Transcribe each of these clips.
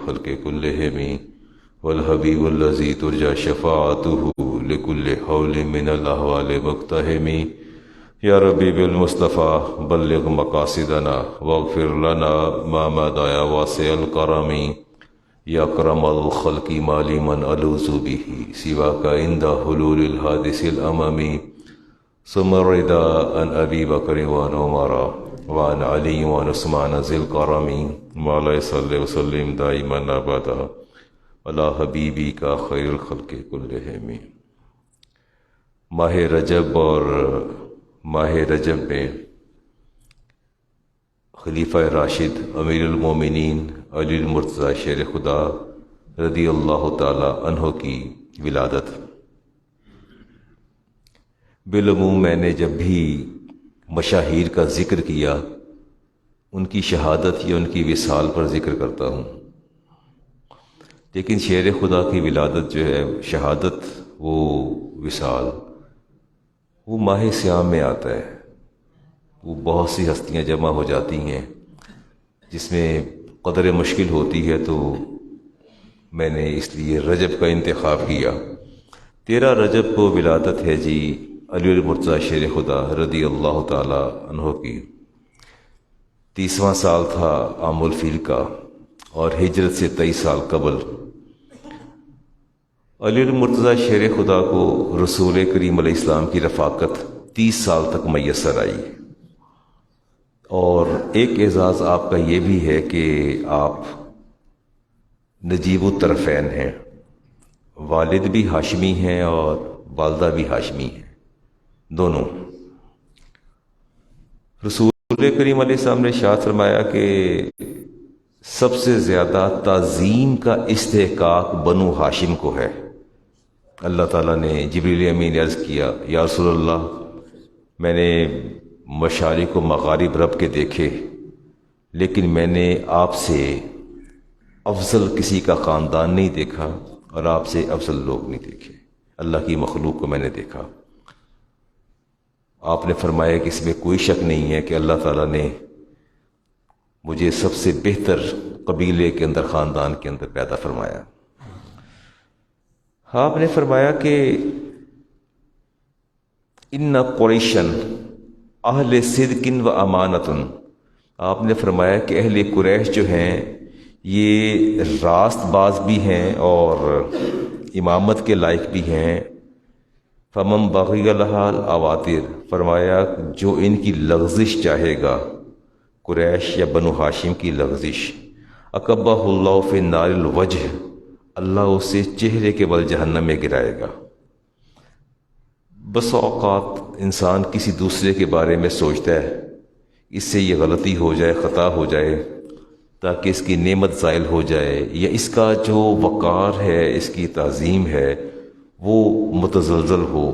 خلق كلهم والحبيب الذي ترجى شفاعته لكل حول من الأحوال مقتحم يا ربي بالمصطفى بلغ مقاصدنا واغفر لنا ما مضى يا واسع الكرم يا أكرم الخلق ما لي من ألوذ به سواك عند حلول الحادث الأمم ثم الرضا عن أبي بكر وعن عمر وعن علي وعن عثمان ذي الكرم مولاي صل وسلم دائما أبدا على حبيبك خير الخلق كلهم۔ ماہ رجب اور ماہ رجب میں خلیفہ راشد امیر المومنین علی المرتضیٰ شیر خدا رضی اللہ تعالی عنہ کی ولادت۔ بالعموم میں نے جب بھی مشاہیر کا ذکر کیا ان کی شہادت یا ان کی وصال پر ذکر کرتا ہوں، لیکن شیر خدا کی ولادت جو ہے، شہادت وہ وصال، وہ ماہ سیام میں آتا ہے۔ وہ بہت سی ہستیاں جمع ہو جاتی ہیں جس میں قدر مشکل ہوتی ہے، تو میں نے اس لیے رجب کا انتخاب کیا۔ 13 رجب کو ولادت ہے جی علی المرتضیٰ شیر خدا رضی اللہ تعالی عنہ کی۔ 30واں سال تھا عام الفیل کا، اور ہجرت سے 23 سال قبل علی المرتضیٰ شیر خدا کو رسول کریم علیہ السلام کی رفاقت 30 سال تک میسر آئی۔ اور ایک اعزاز آپ کا یہ بھی ہے کہ آپ نجیب الطرفین ہیں، والد بھی ہاشمی ہیں اور والدہ بھی ہاشمی ہیں، دونوں۔ رسول کریم علیہ السلام نے ارشاد فرمایا کہ سب سے زیادہ تعظیم کا استحقاق بنو ہاشم کو ہے۔ اللہ تعالیٰ نے جبریل امین عرض کیا، یا رسول اللہ، میں نے مشارق و مغارب رب کے دیکھے، لیکن میں نے آپ سے افضل کسی کا خاندان نہیں دیکھا اور آپ سے افضل لوگ نہیں دیکھے، اللہ کی مخلوق کو میں نے دیکھا۔ آپ نے فرمایا کہ اس میں کوئی شک نہیں ہے کہ اللہ تعالیٰ نے مجھے سب سے بہتر قبیلے کے اندر، خاندان کے اندر پیدا فرمایا۔ آپ نے فرمایا کہ ان قریشن اہل صدق و امانت، آپ نے فرمایا کہ اہل قریش جو ہیں یہ راست باز بھی ہیں اور امامت کے لائق بھی ہیں۔ فمن بغی الحال اواتر، فرمایا جو ان کی لغزش چاہے گا، قریش یا بنو ہاشم کی لغزش، اکبہ اللہ فی نار الوجہ، اللہ اسے چہرے کے بل جہنم میں گرائے گا۔ بس اوقات انسان کسی دوسرے کے بارے میں سوچتا ہے اس سے یہ غلطی ہو جائے، خطا ہو جائے، تاکہ اس کی نعمت زائل ہو جائے، یا اس کا جو وقار ہے، اس کی تعظیم ہے، وہ متزلزل ہو،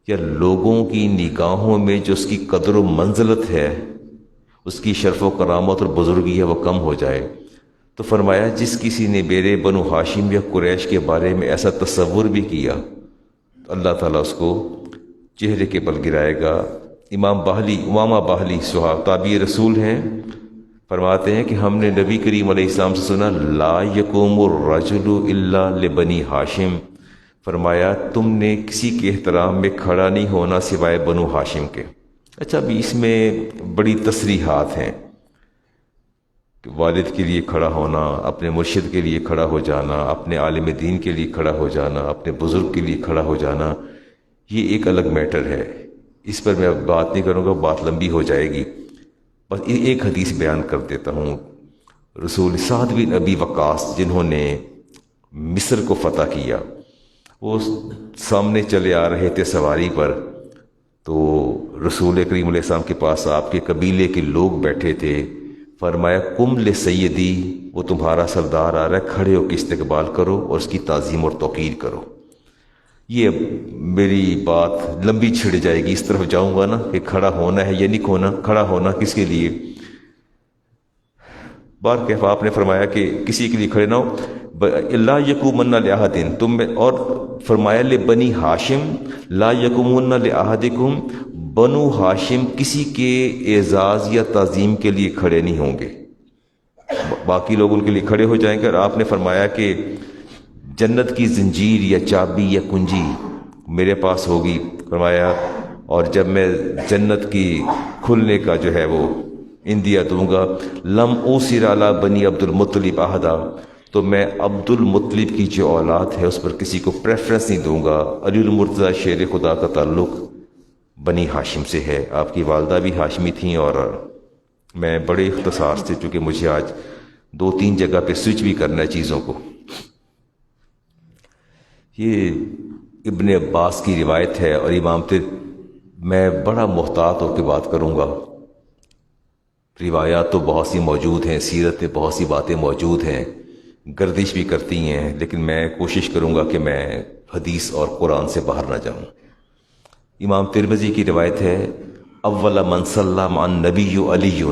یا لوگوں کی نگاہوں میں جو اس کی قدر و منزلت ہے، اس کی شرف و کرامت اور بزرگی ہے، وہ کم ہو جائے۔ تو فرمایا جس کسی نے میرے بنو ہاشم یا قریش کے بارے میں ایسا تصور بھی کیا تو اللہ تعالیٰ اس کو چہرے کے بل گرائے گا۔ امامہ باہلی صحابہ تابعی رسول ہیں، فرماتے ہیں کہ ہم نے نبی کریم علیہ السلام سے سنا، لا یقوم الرجل الا لبنی ہاشم، فرمایا تم نے کسی کے احترام میں کھڑا نہیں ہونا سوائے بنو ہاشم کے۔ اچھا، ابھی اس میں بڑی تصریحات ہیں کہ والد کے لیے کھڑا ہونا، اپنے مرشد کے لیے کھڑا ہو جانا، اپنے عالم دین کے لیے کھڑا ہو جانا، اپنے بزرگ کے لیے کھڑا ہو جانا، یہ ایک الگ میٹر ہے، اس پر میں اب بات نہیں کروں گا، بات لمبی ہو جائے گی۔ بس ایک حدیث بیان کر دیتا ہوں۔ رسول سعد بن ابی وقاص جنہوں نے مصر کو فتح کیا، وہ سامنے چلے آ رہے تھے سواری پر، تو رسول کریم علیہ السلام کے پاس آپ کے قبیلے کے لوگ بیٹھے تھے۔ فرمایا قم لسیدی، وہ تمہارا سردار آ رہا ہے، کھڑے ہو کے استقبال کرو اور اس کی تعظیم اور توقیر کرو۔ یہ میری بات لمبی چھڑ جائے گی، اس طرف جاؤں گا نا کہ کھڑا ہونا ہے یا نہیں ہونا، کھڑا ہونا کس کے لیے۔ بار کیف آپ نے فرمایا کہ کسی کے لیے کھڑے نہ ہو، لا یقومن لأحد، تم میں، اور فرمایا لبنی ہاشم لا یقومن لأحدکم، بنو ہاشم کسی کے اعزاز یا تعظیم کے لیے کھڑے نہیں ہوں گے۔ باقی لوگ ان کے لیے کھڑے ہو جائیں گے، اور آپ نے فرمایا کہ جنت کی زنجیر یا چابی یا کنجی میرے پاس ہوگی. فرمایا اور جب میں جنت کی کھلنے کا جو ہے وہ اندیا دوں گا، لم اوسر علی بنی عبد المطلب احدا، تو میں عبد المطلب کی جو اولاد ہے اس پر کسی کو پریفرنس نہیں دوں گا. علی المرتضیٰ شیر خدا کا تعلق بنی ہاشم سے ہے، آپ کی والدہ بھی ہاشمی تھیں. اور میں بڑے اختصار سے، چونکہ مجھے آج 2-3 جگہ پہ سوئچ بھی کرنا ہے چیزوں کو. یہ ابن عباس کی روایت ہے، اور امام میں بڑا محتاط ہو کے بات کروں گا. روایات تو بہت سی موجود ہیں، سیرت میں بہت سی باتیں موجود ہیں، گردش بھی کرتی ہیں، لیکن میں کوشش کروں گا کہ میں حدیث اور قرآن سے باہر نہ جاؤں. امام ترمذی کی روایت ہے، اول من صلی مع النبی علی،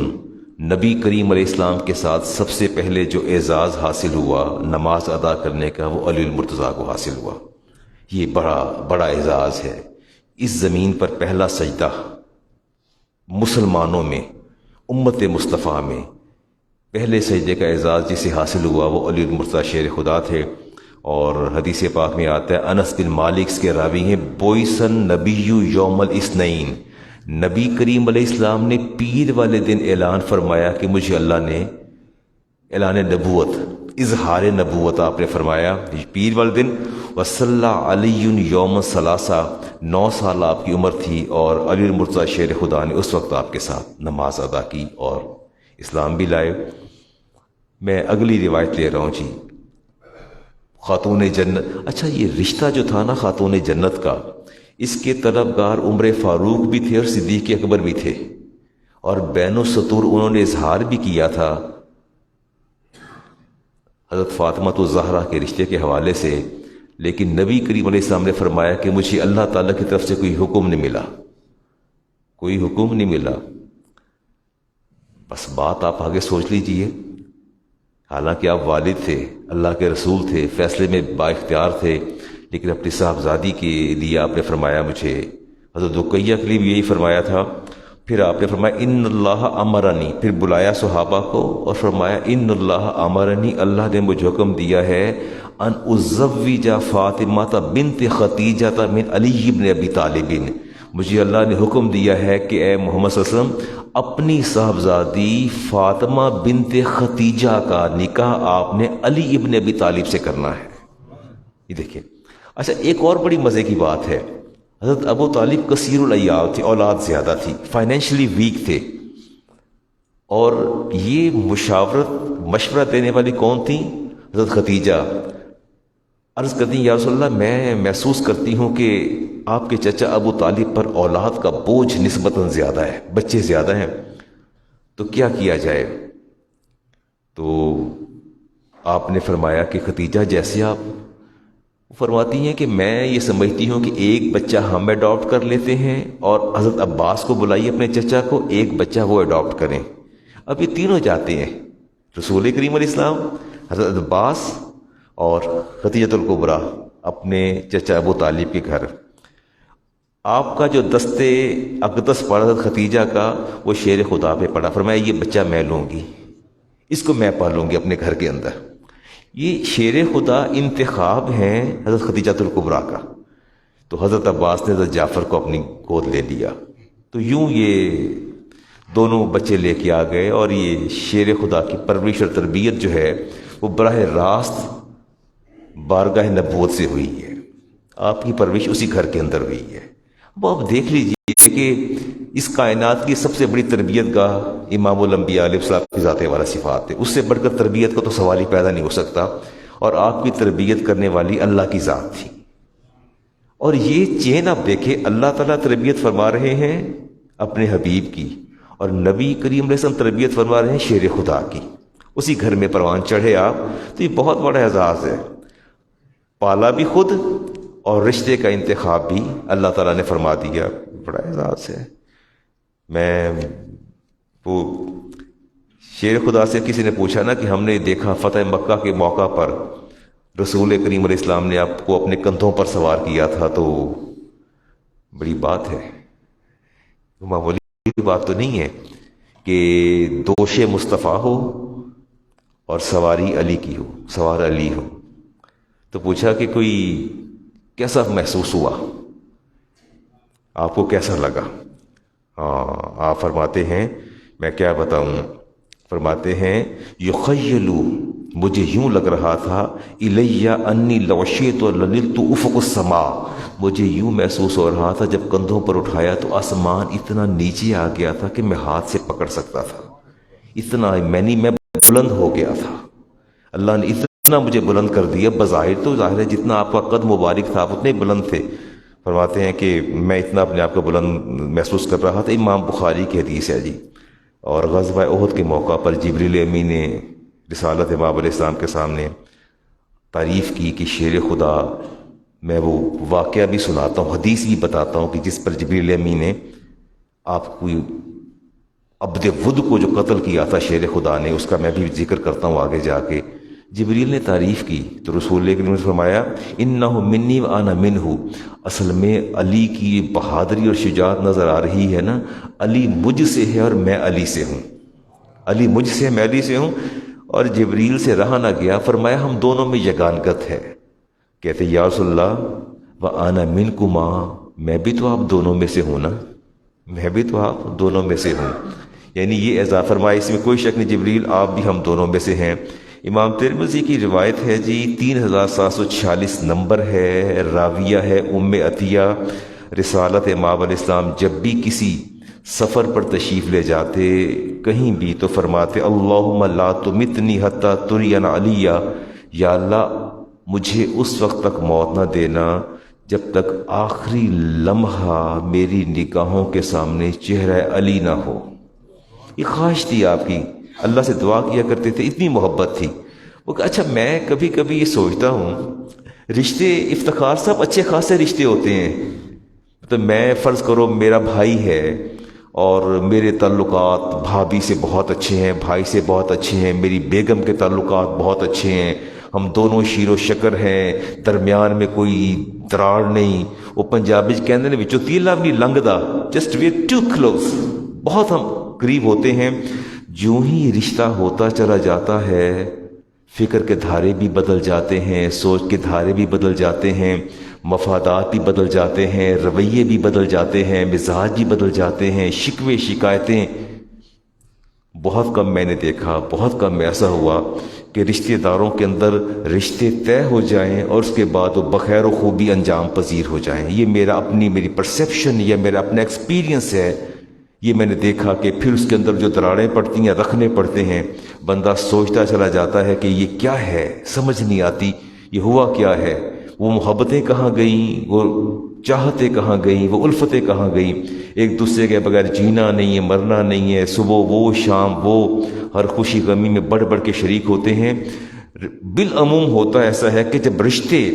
نبی کریم علیہ السلام کے ساتھ سب سے پہلے جو اعزاز حاصل ہوا نماز ادا کرنے کا، وہ علی المرتضیٰ کو حاصل ہوا. یہ بڑا بڑا اعزاز ہے. اس زمین پر پہلا سجدہ مسلمانوں میں، امت مصطفیٰ میں پہلے سجدے کا اعزاز جسے حاصل ہوا وہ علی المرتضیٰ شیر خدا تھے. اور حدیث پاک میں آتا ہے، انس بن مالک کے راوی ہیں، بوئسن نبی یوم الاثنین، نبی کریم علیہ السلام نے پیر والے دن اعلان فرمایا کہ مجھے اللہ نے اعلان نبوت، اظہار نبوت آپ نے فرمایا پیر والے دن. وصلی علی یوم ثلاثہ، 9 سال آپ کی عمر تھی، اور علی المرتضیٰ شیر خدا نے اس وقت آپ کے ساتھ نماز ادا کی اور اسلام بھی لائے. میں اگلی روایت لے رہا ہوں جی، خاتون جنت. اچھا، یہ رشتہ جو تھا نا خاتون جنت کا، اس کے طلبگار عمر فاروق بھی تھے اور صدیق اکبر بھی تھے، اور بین السطور انہوں نے اظہار بھی کیا تھا حضرت فاطمہ الزہرا کے رشتے کے حوالے سے. لیکن نبی کریم علیہ السلام نے فرمایا کہ مجھے اللہ تعالیٰ کی طرف سے کوئی حکم نہیں ملا، کوئی حکم نہیں ملا. بس بات آپ آگے سوچ لیجئے. حالانکہ آپ والد تھے، اللہ کے رسول تھے، فیصلے میں با اختیار تھے، لیکن اپنی صاحبزادی کے لیے آپ نے فرمایا مجھے، حضرت رقیہ کے لیے بھی یہی فرمایا تھا. پھر آپ نے فرمایا ان اللہ امرنی، پھر بلایا صحابہ کو اور فرمایا ان اللہ امرنی، اللہ نے مجھے حکم دیا ہے ان ازوج فاطمہ بنت خدیجہ من علی بن ابی طالب، مجھے اللہ نے حکم دیا ہے کہ اے محمد صلی اللہ علیہ وسلم اپنی صاحبزادی فاطمہ بنت خدیجہ کا نکاح آپ نے علی ابن ابی طالب سے کرنا ہے. یہ دیکھیں. اچھا، ایک اور بڑی مزے کی بات ہے، حضرت ابو طالب کثیر العیال تھے، اولاد زیادہ تھی، فائنینشلی ویک تھے، اور یہ مشورہ دینے والی کون تھیں؟ حضرت خدیجہ. عرض کرتی ہیں یا رسول اللہ، میں محسوس کرتی ہوں کہ آپ کے چچا ابو طالب پر اولاد کا بوجھ نسبتاً زیادہ ہے، بچے زیادہ ہیں، تو کیا کیا جائے؟ تو آپ نے فرمایا کہ خدیجہ جیسے آپ فرماتی ہیں کہ میں یہ سمجھتی ہوں کہ ایک بچہ ہم اڈاپٹ کر لیتے ہیں، اور حضرت عباس کو بلائیے اپنے چچا کو، ایک بچہ وہ اڈاپٹ کریں. اب یہ تینوں جاتے ہیں، رسول کریم علیہ السلام، حضرت عباس اور خدیجۃ الکبریٰ اپنے چچا ابو طالب کے گھر. آپ کا جو دستے اقدس پڑا حضرت خدیجہ کا، وہ شیر خدا پہ پڑا. فرمایا یہ بچہ میں لوں گی، اس کو میں پالوں گی اپنے گھر کے اندر. یہ شیر خدا انتخاب ہیں حضرت خدیجۃ الکبریٰ کا. تو حضرت عباس نے حضرت جعفر کو اپنی گود لے لیا. تو یوں یہ دونوں بچے لے کے آ گئے، اور یہ شیر خدا کی پرورش اور تربیت جو ہے وہ براہ راست بارگاہ نبوت سے ہوئی ہے. آپ کی پرورش اسی گھر کے اندر ہوئی ہے. اب آپ دیکھ لیجئے کہ اس کائنات کی سب سے بڑی تربیت گاہ امام الانبیاء علیہ السلام کی ذات والا صفات ہے. اس سے بڑھ کر تربیت کا تو سوال ہی پیدا نہیں ہو سکتا، اور آپ کی تربیت کرنے والی اللہ کی ذات تھی. اور یہ چین آپ دیکھیں، اللہ تعالیٰ تربیت فرما رہے ہیں اپنے حبیب کی، اور نبی کریم علیہ السلام تربیت فرما رہے ہیں شیر خدا کی. اسی گھر میں پروان چڑھے آپ، تو یہ بہت بڑا اعزاز ہے. پالا بھی خود اور رشتے کا انتخاب بھی اللہ تعالیٰ نے فرما دیا، بڑا اعزاز ہے. میں وہ شیر خدا سے کسی نے پوچھا نا کہ ہم نے دیکھا فتح مکہ کے موقع پر رسول کریم علیہ السلام نے آپ کو اپنے کندھوں پر سوار کیا تھا، تو بڑی بات ہے، معمولی بات تو نہیں ہے کہ دوش مصطفیٰ ہو اور سواری علی کی ہو، سوار علی ہو۔ تو پوچھا کہ کوئی کیسا محسوس ہوا، آپ کو کیسا لگا؟ آپ فرماتے ہیں میں کیا بتاؤں، فرماتے ہیں یخیلو، مجھے یوں لگ رہا تھا، الیہ انی لو شئت لنلت افق السماء، مجھے یوں محسوس ہو رہا تھا جب کندھوں پر اٹھایا تو آسمان اتنا نیچے آ گیا تھا کہ میں ہاتھ سے پکڑ سکتا تھا، اتنا میں بلند ہو گیا تھا، اللہ نے اتنا مجھے بلند کر دیا۔ بظاہر تو ظاہر ہے جتنا آپ کا قد مبارک تھا آپ اتنے بلند تھے، فرماتے ہیں کہ میں اتنا اپنے آپ کو بلند محسوس کر رہا تھا۔ امام بخاری کی حدیث ہے جی۔ اور غزوہ احد کے موقع پر جبریل امین نے رسالت امام علیہ السلام کے سامنے تعریف کی کہ شیر خدا، میں وہ واقعہ بھی سناتا ہوں، حدیث بھی بتاتا ہوں کہ جس پر جبریل امین نے آپ کو عبد ود کو جو قتل کیا تھا شیر خدا نے، اس کا میں بھی ذکر کرتا ہوں آگے جا کے۔ جبریل نے تعریف کی تو رسول اللہ نے فرمایا انہ منی و انا منہ، اصل میں علی کی بہادری اور شجاعت نظر آ رہی ہے نا، علی مجھ سے ہے اور میں علی سے ہوں، علی مجھ سے ہے میں علی سے ہوں۔ اور جبریل سے رہا نہ گیا، فرمایا ہم دونوں میں یگانگت ہے۔ کہتے یا رسول اللہ و انا منکما، میں بھی تو آپ دونوں میں سے ہوں نا، میں بھی تو آپ دونوں میں سے ہوں، یعنی یہ اضافہ فرمایا، اس میں کوئی شک نہیں جبریل آپ بھی ہم دونوں میں سے ہیں۔ امام ترمذی کی روایت ہے جی، 3746 نمبر ہے، راویہ ہے ام عطیہ۔ رسالت امام علیہ السلام جب بھی کسی سفر پر تشریف لے جاتے کہیں بھی تو فرماتے اللہم لا تمتنی حتی ترین علی، یا اللہ مجھے اس وقت تک موت نہ دینا جب تک آخری لمحہ میری نگاہوں کے سامنے چہرہ علی نہ ہو۔ یہ خواہش تھی آپ کی، اللہ سے دعا کیا کرتے تھے، اتنی محبت تھی وہ کہ اچھا میں کبھی کبھی یہ سوچتا ہوں رشتے افتخار سب اچھے خاصے رشتے ہوتے ہیں، تو میں فرض کرو میرا بھائی ہے اور میرے تعلقات بھابھی سے بہت اچھے ہیں، بھائی سے بہت اچھے ہیں، میری بیگم کے تعلقات بہت اچھے ہیں، ہم دونوں شیر و شکر ہیں، درمیان میں کوئی دراڑ نہیں، وہ پنجابی کہتے ہیں وچوں تیلا بھی نہیں لنگدا، just we are too close, بہت ہم قریب ہوتے ہیں۔ جو ہی رشتہ ہوتا چلا جاتا ہے فکر کے دھارے بھی بدل جاتے ہیں، سوچ کے دھارے بھی بدل جاتے ہیں، مفادات بھی بدل جاتے ہیں، رویے بھی بدل جاتے ہیں، مزاج بھی بدل جاتے ہیں، شکوے شکایتیں۔ بہت کم میں نے دیکھا، بہت کم ایسا ہوا کہ رشتہ داروں کے اندر رشتے طے ہو جائیں اور اس کے بعد وہ بخیر و خوبی انجام پذیر ہو جائیں۔ یہ میری پرسیپشن یا میرا اپنا ایکسپیرینس ہے، یہ میں نے دیکھا کہ پھر اس کے اندر جو دراڑیں پڑتی ہیں رکھنے پڑتے ہیں، بندہ سوچتا چلا جاتا ہے کہ یہ کیا ہے، سمجھ نہیں آتی یہ ہوا کیا ہے، وہ محبتیں کہاں گئیں، وہ چاہتیں کہاں گئیں، وہ الفتیں کہاں گئیں، ایک دوسرے کے بغیر جینا نہیں ہے، مرنا نہیں ہے، صبح وہ شام وہ، ہر خوشی غمی میں بڑھ بڑھ کے شریک ہوتے ہیں۔ بالعموم ہوتا ایسا ہے کہ جب رشتے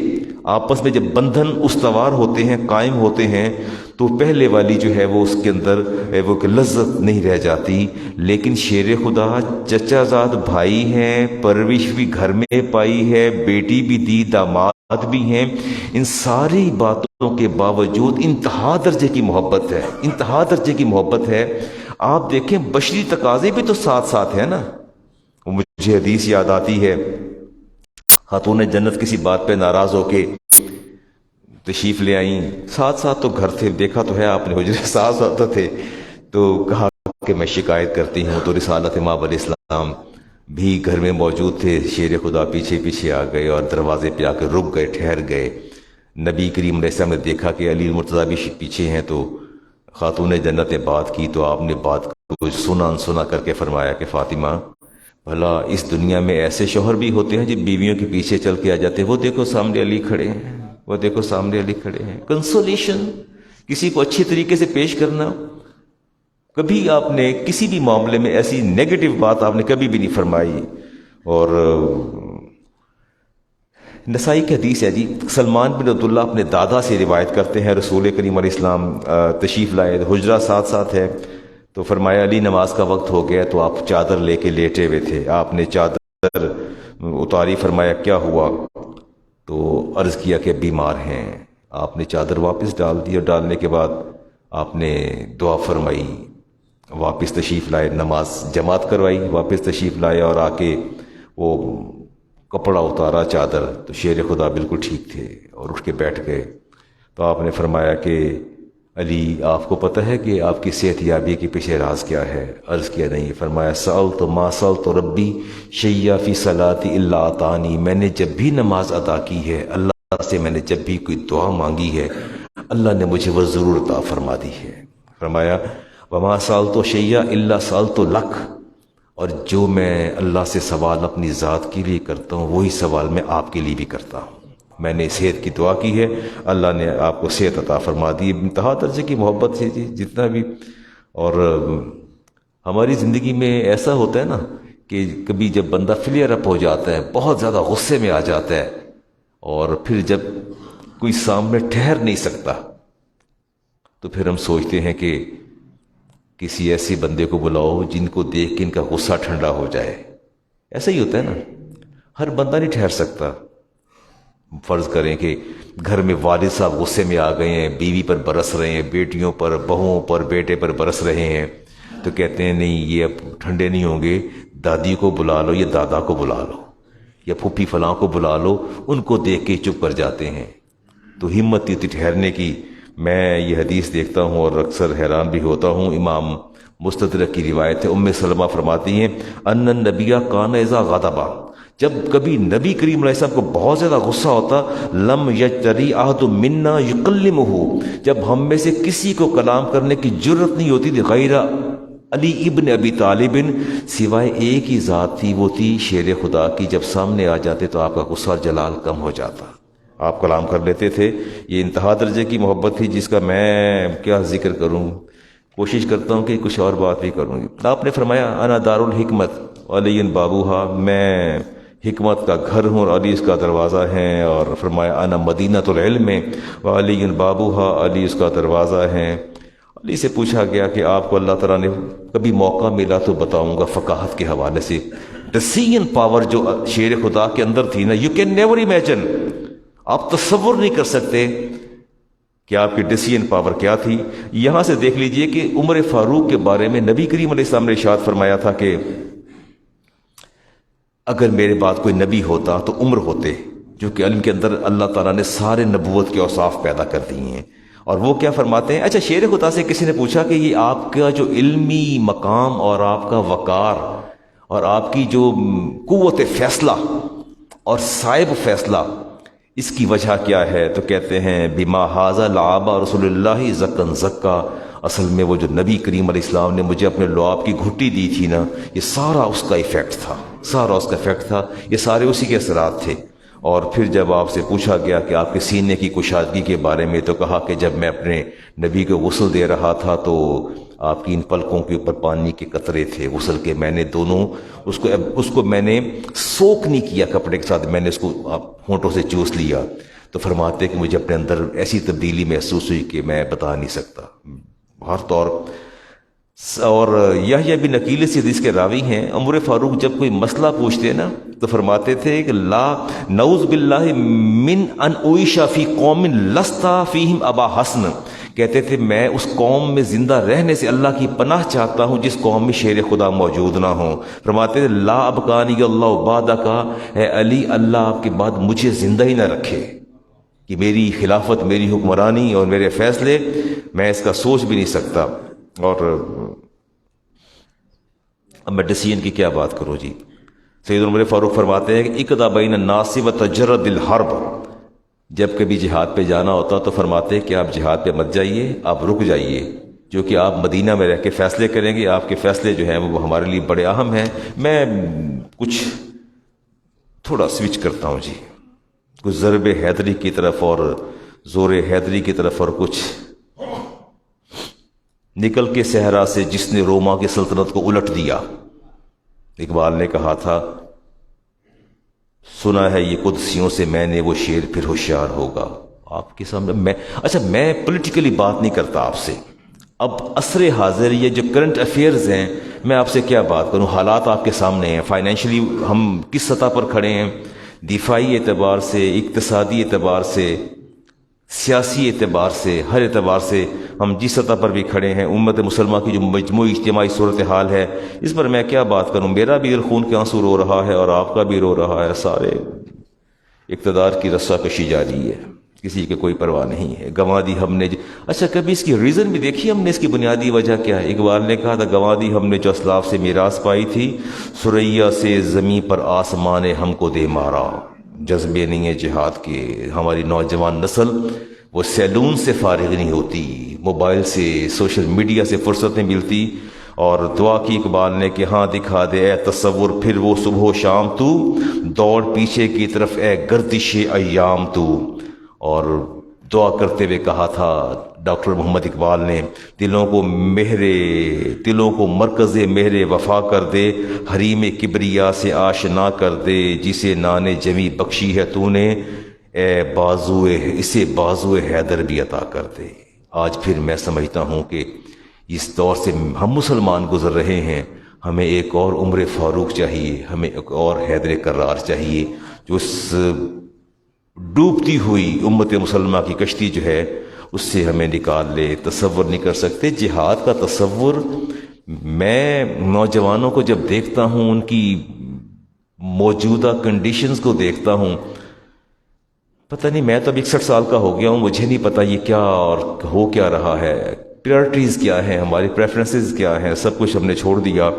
آپس میں جب بندھن استوار ہوتے ہیں، قائم ہوتے ہیں، تو پہلے والی جو ہے وہ اس کے اندر وہ کہ لذت نہیں رہ جاتی۔ لیکن شیر خدا چچا زاد بھائی ہیں، پرورش بھی گھر میں پائی ہے، بیٹی بھی دی، داماد بھی ہیں، ان ساری باتوں کے باوجود انتہا درجے کی محبت ہے، انتہا درجے کی محبت ہے۔ آپ دیکھیں بشری تقاضے بھی تو ساتھ ساتھ ہیں نا۔ مجھے حدیث یاد آتی ہے، خاتون جنت کسی بات پہ ناراض ہو کے تشریف لے آئیں، ساتھ ساتھ تو گھر تھے، دیکھا تو ہے آپ نے حجرے ساتھ ساتھ تھے، تو کہا کہ میں شکایت کرتی ہوں، تو رسالت امام علیہ السلام بھی گھر میں موجود تھے، شیر خدا پیچھے پیچھے آ گئے اور دروازے پہ آ کے رک گئے، ٹھہر گئے۔ نبی کریم علیہ السلام نے دیکھا کہ علی المرتضیٰ بھی پیچھے ہیں، تو خاتون جنت نے بات کی، تو آپ نے بات کو سنا کر کے فرمایا کہ فاطمہ بھلا اس دنیا میں ایسے شوہر بھی ہوتے ہیں جو بیویوں کے پیچھے چل کے آ جاتے ہیں، وہ دیکھو سامنے علی کھڑے ہیں، وہ دیکھو سامنے علی کھڑے ہیں۔ کنسولیشن، کسی کو اچھی طریقے سے پیش کرنا۔ کبھی آپ نے کسی بھی معاملے میں ایسی نیگیٹو بات آپ نے کبھی بھی نہیں فرمائی۔ اور نسائی کی حدیث ہے جی، سلمان بن عبداللہ اپنے دادا سے روایت کرتے ہیں، رسول کریم علیہ السلام تشریف لائے، حجرہ ساتھ ساتھ ہے، تو فرمایا علی نماز کا وقت ہو گیا، تو آپ چادر لے کے لیٹے ہوئے تھے، آپ نے چادر اتاری، فرمایا کیا ہوا، تو عرض کیا کہ بیمار ہیں۔ آپ نے چادر واپس ڈال دی، اور ڈالنے کے بعد آپ نے دعا فرمائی، واپس تشریف لائے، نماز جماعت کروائی، واپس تشریف لائے اور آ کے وہ کپڑا اتارا چادر تو شیر خدا بالکل ٹھیک تھے اور اٹھ کے بیٹھ گئے. تو آپ نے فرمایا کہ علی آپ کو پتہ ہے کہ آپ کی صحت یابی کے پیچھے راز کیا ہے؟ عرض کیا نہیں. فرمایا سألت ما سألت ربی شی'a فی صلاتی الا اعطانی، میں نے جب بھی نماز ادا کی ہے اللہ سے، میں نے جب بھی کوئی دعا مانگی ہے اللہ نے مجھے وہ ضرور عطا فرما دی ہے. فرمایا وما سألت شی'a الا سألت لک، اور جو میں اللہ سے سوال اپنی ذات کے لیے کرتا ہوں وہی سوال میں آپ کے لیے بھی کرتا ہوں. میں نے صحت کی دعا کی ہے، اللہ نے آپ کو صحت عطا فرما دی. انتہا درجے کی محبت سے جی جتنا بھی. اور ہماری زندگی میں ایسا ہوتا ہے نا کہ کبھی جب بندہ فلیئر اپ ہو جاتا ہے، بہت زیادہ غصے میں آ جاتا ہے، اور پھر جب کوئی سامنے ٹھہر نہیں سکتا تو پھر ہم سوچتے ہیں کہ کسی ایسے بندے کو بلاؤ جن کو دیکھ کے ان کا غصہ ٹھنڈا ہو جائے. ایسا ہی ہوتا ہے نا، ہر بندہ نہیں ٹھہر سکتا. فرض کریں کہ گھر میں والد صاحب غصے میں آ گئے ہیں، بیوی پر برس رہے ہیں، بیٹیوں پر، بہوؤں پر، بیٹے پر برس رہے ہیں، تو کہتے ہیں نہیں یہ اب ٹھنڈے نہیں ہوں گے، دادی کو بلا لو یا دادا کو بلا لو یا پھوپھی فلاں کو بلا لو، ان کو دیکھ کے چپ کر جاتے ہیں. تو ہمت تھی ٹھہرنے کی. میں یہ حدیث دیکھتا ہوں اور اکثر حیران بھی ہوتا ہوں. امام مستدرک کی روایت ہے، ام سلمہ فرماتی ہیں ان النبی کان اذا غضب، جب کبھی نبی کریم علیہ السلام کو بہت زیادہ غصہ ہوتا، لم یجتری احد منا یکلمہ، جب ہم میں سے کسی کو کلام کرنے کی جرت نہیں ہوتی تھی غیر علی ابن ابی طالب، سوائے ایک ہی ذات تھی، وہ تھی شیر خدا کی. جب سامنے آ جاتے تو آپ کا غصہ اور جلال کم ہو جاتا، آپ کلام کر لیتے تھے. یہ انتہا درجے کی محبت تھی جس کا میں کیا ذکر کروں. کوشش کرتا ہوں کہ کچھ اور بات بھی کروں. آپ نے فرمایا انا دار الحکمت علی بابوہا، میں حکمت کا گھر ہوں اور علی اس کا دروازہ ہے. اور فرمایا انا مدینۃ العلم وعلی بابوہا، علی اس کا دروازہ ہے. علی سے پوچھا گیا کہ آپ کو اللہ تعالیٰ نے کبھی موقع ملا تو بتاؤں گا. فقاہت کے حوالے سے ڈسیژن پاور جو شیر خدا کے اندر تھی نا، یو کین نیور امیجن، آپ تصور نہیں کر سکتے کہ آپ کی ڈسیژن پاور کیا تھی. یہاں سے دیکھ لیجئے کہ عمر فاروق کے بارے میں نبی کریم علیہ السلام نے ارشاد فرمایا تھا کہ اگر میرے بعد کوئی نبی ہوتا تو عمر ہوتے، جو کہ علم کے اندر اللہ تعالیٰ نے سارے نبوت کے اوصاف پیدا کر دیے ہیں. اور وہ کیا فرماتے ہیں؟ اچھا شیر خدا سے کسی نے پوچھا کہ یہ آپ کا جو علمی مقام اور آپ کا وقار اور آپ کی جو قوت فیصلہ اور صائب فیصلہ، اس کی وجہ کیا ہے؟ تو کہتے ہیں بما ھذا لعب رسول اللہ زکن زکا، اصل میں وہ جو نبی کریم علیہ السلام نے مجھے اپنے لعاب کی گھٹی دی تھی نا، یہ سارا اس کا ایفیکٹ تھا، سارا اس کا ایفیکٹ تھا، یہ سارے اسی کے اثرات تھے. اور پھر جب آپ سے پوچھا گیا کہ آپ کے سینے کی کشادگی کے بارے میں، تو کہا کہ جب میں اپنے نبی کو غسل دے رہا تھا تو آپ کی ان پلکوں کے اوپر پانی کے قطرے تھے غسل کے، میں نے دونوں اس کو میں نے سوک نہیں کیا کپڑے کے ساتھ، میں نے اس کو ہونٹوں سے چوس لیا. تو فرماتے کہ مجھے اپنے اندر ایسی تبدیلی محسوس ہوئی کہ میں بتا نہیں سکتا. ہر طور اور یحییٰ بن نکیل اس حدیث کے راوی ہیں. عمر فاروق جب کوئی مسئلہ پوچھتے نا تو فرماتے تھے کہ لا نعوذ باللہ من ان اعیش فی قوم لست فیہم ابا حسن، کہتے تھے میں اس قوم میں زندہ رہنے سے اللہ کی پناہ چاہتا ہوں جس قوم میں شیر خدا موجود نہ ہوں. فرماتے تھے لا ابقانی اللہ بعدک، اے علی اللہ آپ کے بعد مجھے زندہ ہی نہ رکھے کہ میری خلافت، میری حکمرانی اور میرے فیصلے میں اس کا سوچ بھی نہیں سکتا. اور اب میں ڈسیژن کی کیا بات کروں جی. سید عمر فاروق فرماتے ہیں کہ اقضا بین الناس وتجرد الحرب، جب کبھی جہاد پہ جانا ہوتا تو فرماتے ہیں کہ آپ جہاد پہ مت جائیے، آپ رک جائیے، جو کہ آپ مدینہ میں رہ کے فیصلے کریں گے. آپ کے فیصلے جو ہیں وہ ہمارے لیے بڑے اہم ہیں. میں کچھ تھوڑا سوئچ کرتا ہوں جی، کچھ ضرب حیدری کی طرف اور زور حیدری کی طرف، اور کچھ نکل کے صحرا سے جس نے روما کی سلطنت کو الٹ دیا. اقبال نے کہا تھا سنا ہے یہ قدسیوں سے میں نے وہ شیر پھر ہوشیار ہوگا. آپ کے سامنے میں پولیٹیکلی بات نہیں کرتا آپ سے. اب عصر حاضر یہ جو کرنٹ افیئرز ہیں، میں آپ سے کیا بات کروں. حالات آپ کے سامنے ہیں، فائنینشلی ہم کس سطح پر کھڑے ہیں، دفاعی اعتبار سے، اقتصادی اعتبار سے، سیاسی اعتبار سے، ہر اعتبار سے ہم جس سطح پر بھی کھڑے ہیں، امت مسلمہ کی جو مجموعی اجتماعی صورتحال ہے، اس پر میں کیا بات کروں؟ میرا بھی دل خون کے آنسو رو رہا ہے اور آپ کا بھی رو رہا ہے، سارے اقتدار کی رسا کشی جاری ہے، کسی کی کوئی پرواہ نہیں ہے، گنوا دی ہم نے اچھا کبھی اس کی ریزن بھی دیکھی ہم نے؟ اس کی بنیادی وجہ کیا ہے؟ اقبال نے کہا تھا گنوا دی ہم نے جو اسلاف سے میراث پائی تھی، ثریا سے زمیں پر آسمان ہم کو دے مارا۔ جذبے نہیں ہے جہاد کے، ہماری نوجوان نسل وہ سیلون سے فارغ نہیں ہوتی، موبائل سے، سوشل میڈیا سے فرصت نہیں ملتی، اور دعا کی اقبال نے کہ ہاں دکھا دے اے تصور پھر وہ صبح و شام تو، دوڑ پیچھے کی طرف اے گردش ایام تو۔ اور دعا کرتے ہوئے کہا تھا ڈاکٹر محمد اقبال نے، دلوں کو مرکز مہر وفا کر دے، حریم کبریا سے آشنا کر دے، جسے نان جمی بخشی ہے تو نے، اسے بازو حیدر بھی عطا کر دے۔ آج پھر میں سمجھتا ہوں کہ اس دور سے ہم مسلمان گزر رہے ہیں، ہمیں ایک اور عمر فاروق چاہیے، ہمیں ایک اور حیدر کرار چاہیے، جو اس ڈوبتی ہوئی امت مسلمہ کی کشتی جو ہے اس سے ہمیں نکال لے۔ تصور نہیں کر سکتے جہاد کا تصور۔ میں نوجوانوں کو جب دیکھتا ہوں، ان کی موجودہ کنڈیشنز کو دیکھتا ہوں، پتہ نہیں، میں تو اب 61 سال کا ہو گیا ہوں، مجھے نہیں پتہ یہ کیا اور ہو کیا رہا ہے، پریورٹیز کیا ہیں، ہماری پریفرنسز کیا ہیں، سب کچھ ہم نے چھوڑ دیا۔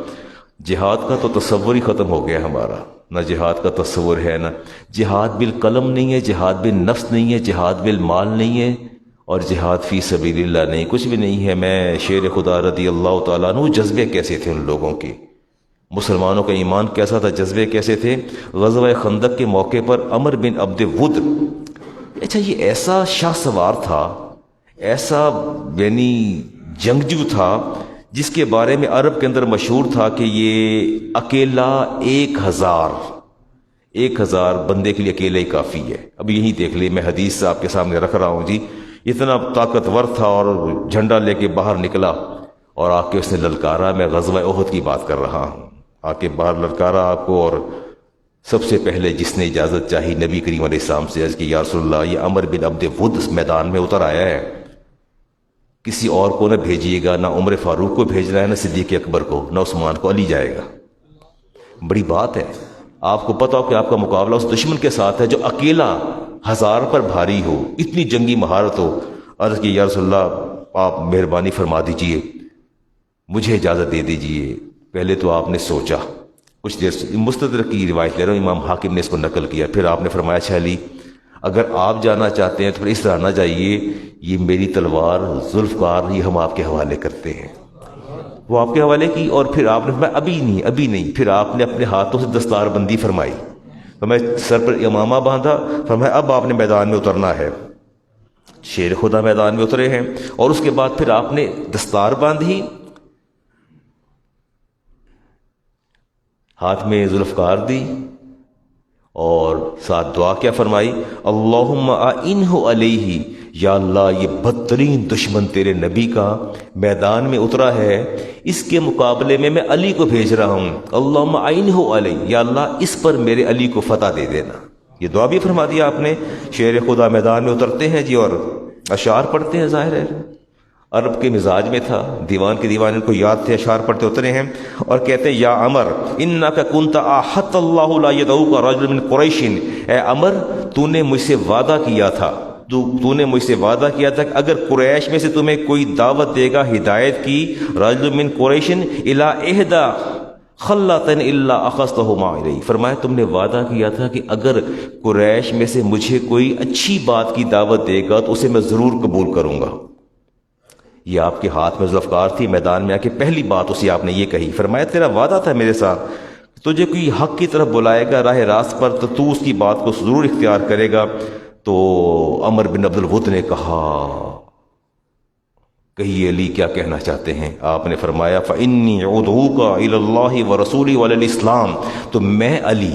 جہاد کا تو تصور ہی ختم ہو گیا ہمارا، نہ جہاد کا تصور ہے، نہ جہاد بالقلم نہیں ہے، جہاد بالنفس نہیں ہے، جہاد بالمال نہیں ہے، اور جہاد فی سبیل اللہ نہیں، کچھ بھی نہیں ہے۔ میں شیر خدا رضی اللہ تعالیٰ عنہ، جذبے کیسے تھے ان لوگوں کے، مسلمانوں کا ایمان کیسا تھا، جذبے کیسے تھے۔ غزوہ خندق کے موقع پر عمر بن عبد ود، اچھا یہ ایسا شاہ سوار تھا، ایسا یعنی جنگجو تھا جس کے بارے میں عرب کے اندر مشہور تھا کہ یہ اکیلا 1000 بندے کے لیے اکیلا ہی کافی ہے۔ اب یہی دیکھ لیں، میں حدیث آپ کے سامنے رکھ رہا ہوں جی، اتنا طاقتور تھا اور جھنڈا لے کے باہر نکلا اور آ کے اس نے للکارا، میں غزوہ احد کی بات کر رہا ہوں، آ کے باہر للکارا آپ کو، اور سب سے پہلے جس نے اجازت چاہی نبی کریم علیہ السلام سے، عرض کی یا رسول اللہ یہ عمر بن عبد ود اس میدان میں اتر آیا ہے، کسی اور کو نہ بھیجیے گا، نہ عمر فاروق کو بھیجنا ہے، نہ صدیق اکبر کو، نہ عثمان کو، علی جائے گا۔ بڑی بات ہے، آپ کو پتا ہو کہ آپ کا مقابلہ اس دشمن کے ساتھ ہے جو اکیلا 1000 پر بھاری ہو، اتنی جنگی مہارت ہو۔ عرض کی یا رسول اللہ آپ مہربانی فرما دیجئے، مجھے اجازت دے دیجئے۔ پہلے تو آپ نے سوچا کچھ دیر، مستدرک کی روایت لے رہا ہوں، امام حاکم نے اس کو نقل کیا، پھر آپ نے فرمایا اچھا علی اگر آپ جانا چاہتے ہیں تو پھر اس طرح نہ جائیے، یہ میری تلوار ذوالفقار یہ ہم آپ کے حوالے کرتے ہیں۔ وہ آپ کے حوالے کی، اور پھر آپ نے فرمایا ابھی نہیں، پھر آپ نے اپنے ہاتھوں سے دستار بندی فرمائی، فرمایا سر پر امامہ باندھا، فرمایا اب آپ نے میدان میں اترنا ہے۔ شیر خدا میدان میں اترے ہیں، اور اس کے بعد پھر آپ نے دستار باندھی، ہاتھ میں ذوالفقار دی، اور ساتھ دعا کیا فرمائی، اللہم اعنہ علیہ، یا اللہ یہ بدترین دشمن تیرے نبی کا میدان میں اترا ہے، اس کے مقابلے میں علی کو بھیج رہا ہوں، اللہم اعنہ علیہ، یا اللہ اس پر میرے علی کو فتح دے دینا۔ یہ دعا بھی فرما دیا آپ نے۔ شیر خدا میدان میں اترتے ہیں جی، اور اشعار پڑھتے ہیں، ظاہر ہے عرب کے مزاج میں تھا، دیوان کے دیوان ان کو یاد تھے، اشعار پڑھتے اترے ہیں اور کہتے ہیں یا عمر انک کنت احط اللہ لا یدعوک رجل من قریش، اے عمر تو نے مجھ سے وعدہ کیا تھا، تو نے مجھ سے وعدہ کیا تھا کہ اگر قریش میں سے تمہیں کوئی دعوت دے گا ہدایت کی، رجل من قریش الی احدی خلۃ الا اخذتہ معی، فرمایا تم نے وعدہ کیا تھا کہ اگر قریش میں سے مجھے کوئی اچھی بات کی دعوت دے گا تو اسے میں ضرور قبول کروں گا۔ یہ آپ کے ہاتھ میں ذوالفقار تھی، میدان میں آ کے پہلی بات اسے آپ نے یہ کہی، فرمایا تیرا وعدہ تھا میرے ساتھ، تجھے کوئی حق کی طرف بلائے گا راہ راست پر تو اس کی بات کو ضرور اختیار کرے گا۔ تو عمر بن عبد الود نے کہا کہیے علی کیا کہنا چاہتے ہیں؟ آپ نے فرمایا فإنی أدعوک إلی اللہ ورسولہ وإلی، تو میں علی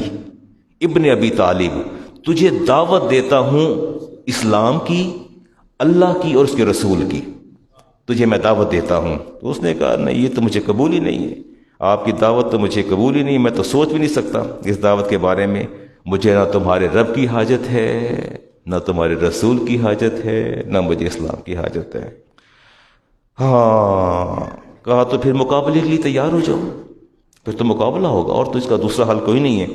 ابن ابی طالب تجھے دعوت دیتا ہوں اسلام کی، اللہ کی اور اس کے رسول کی، تجھے میں دعوت دیتا ہوں۔ تو اس نے کہا نہیں یہ تو مجھے قبول ہی نہیں ہے، آپ کی دعوت تو مجھے قبول ہی نہیں، میں تو سوچ بھی نہیں سکتا اس دعوت کے بارے میں، مجھے نہ تمہارے رب کی حاجت ہے نہ تمہارے رسول کی حاجت ہے نہ مجھے اسلام کی حاجت ہے۔ ہاں کہا تو پھر مقابلے کے لیے تیار ہو جاؤ، پھر تو مقابلہ ہوگا، اور تو اس کا دوسرا حل کوئی نہیں ہے۔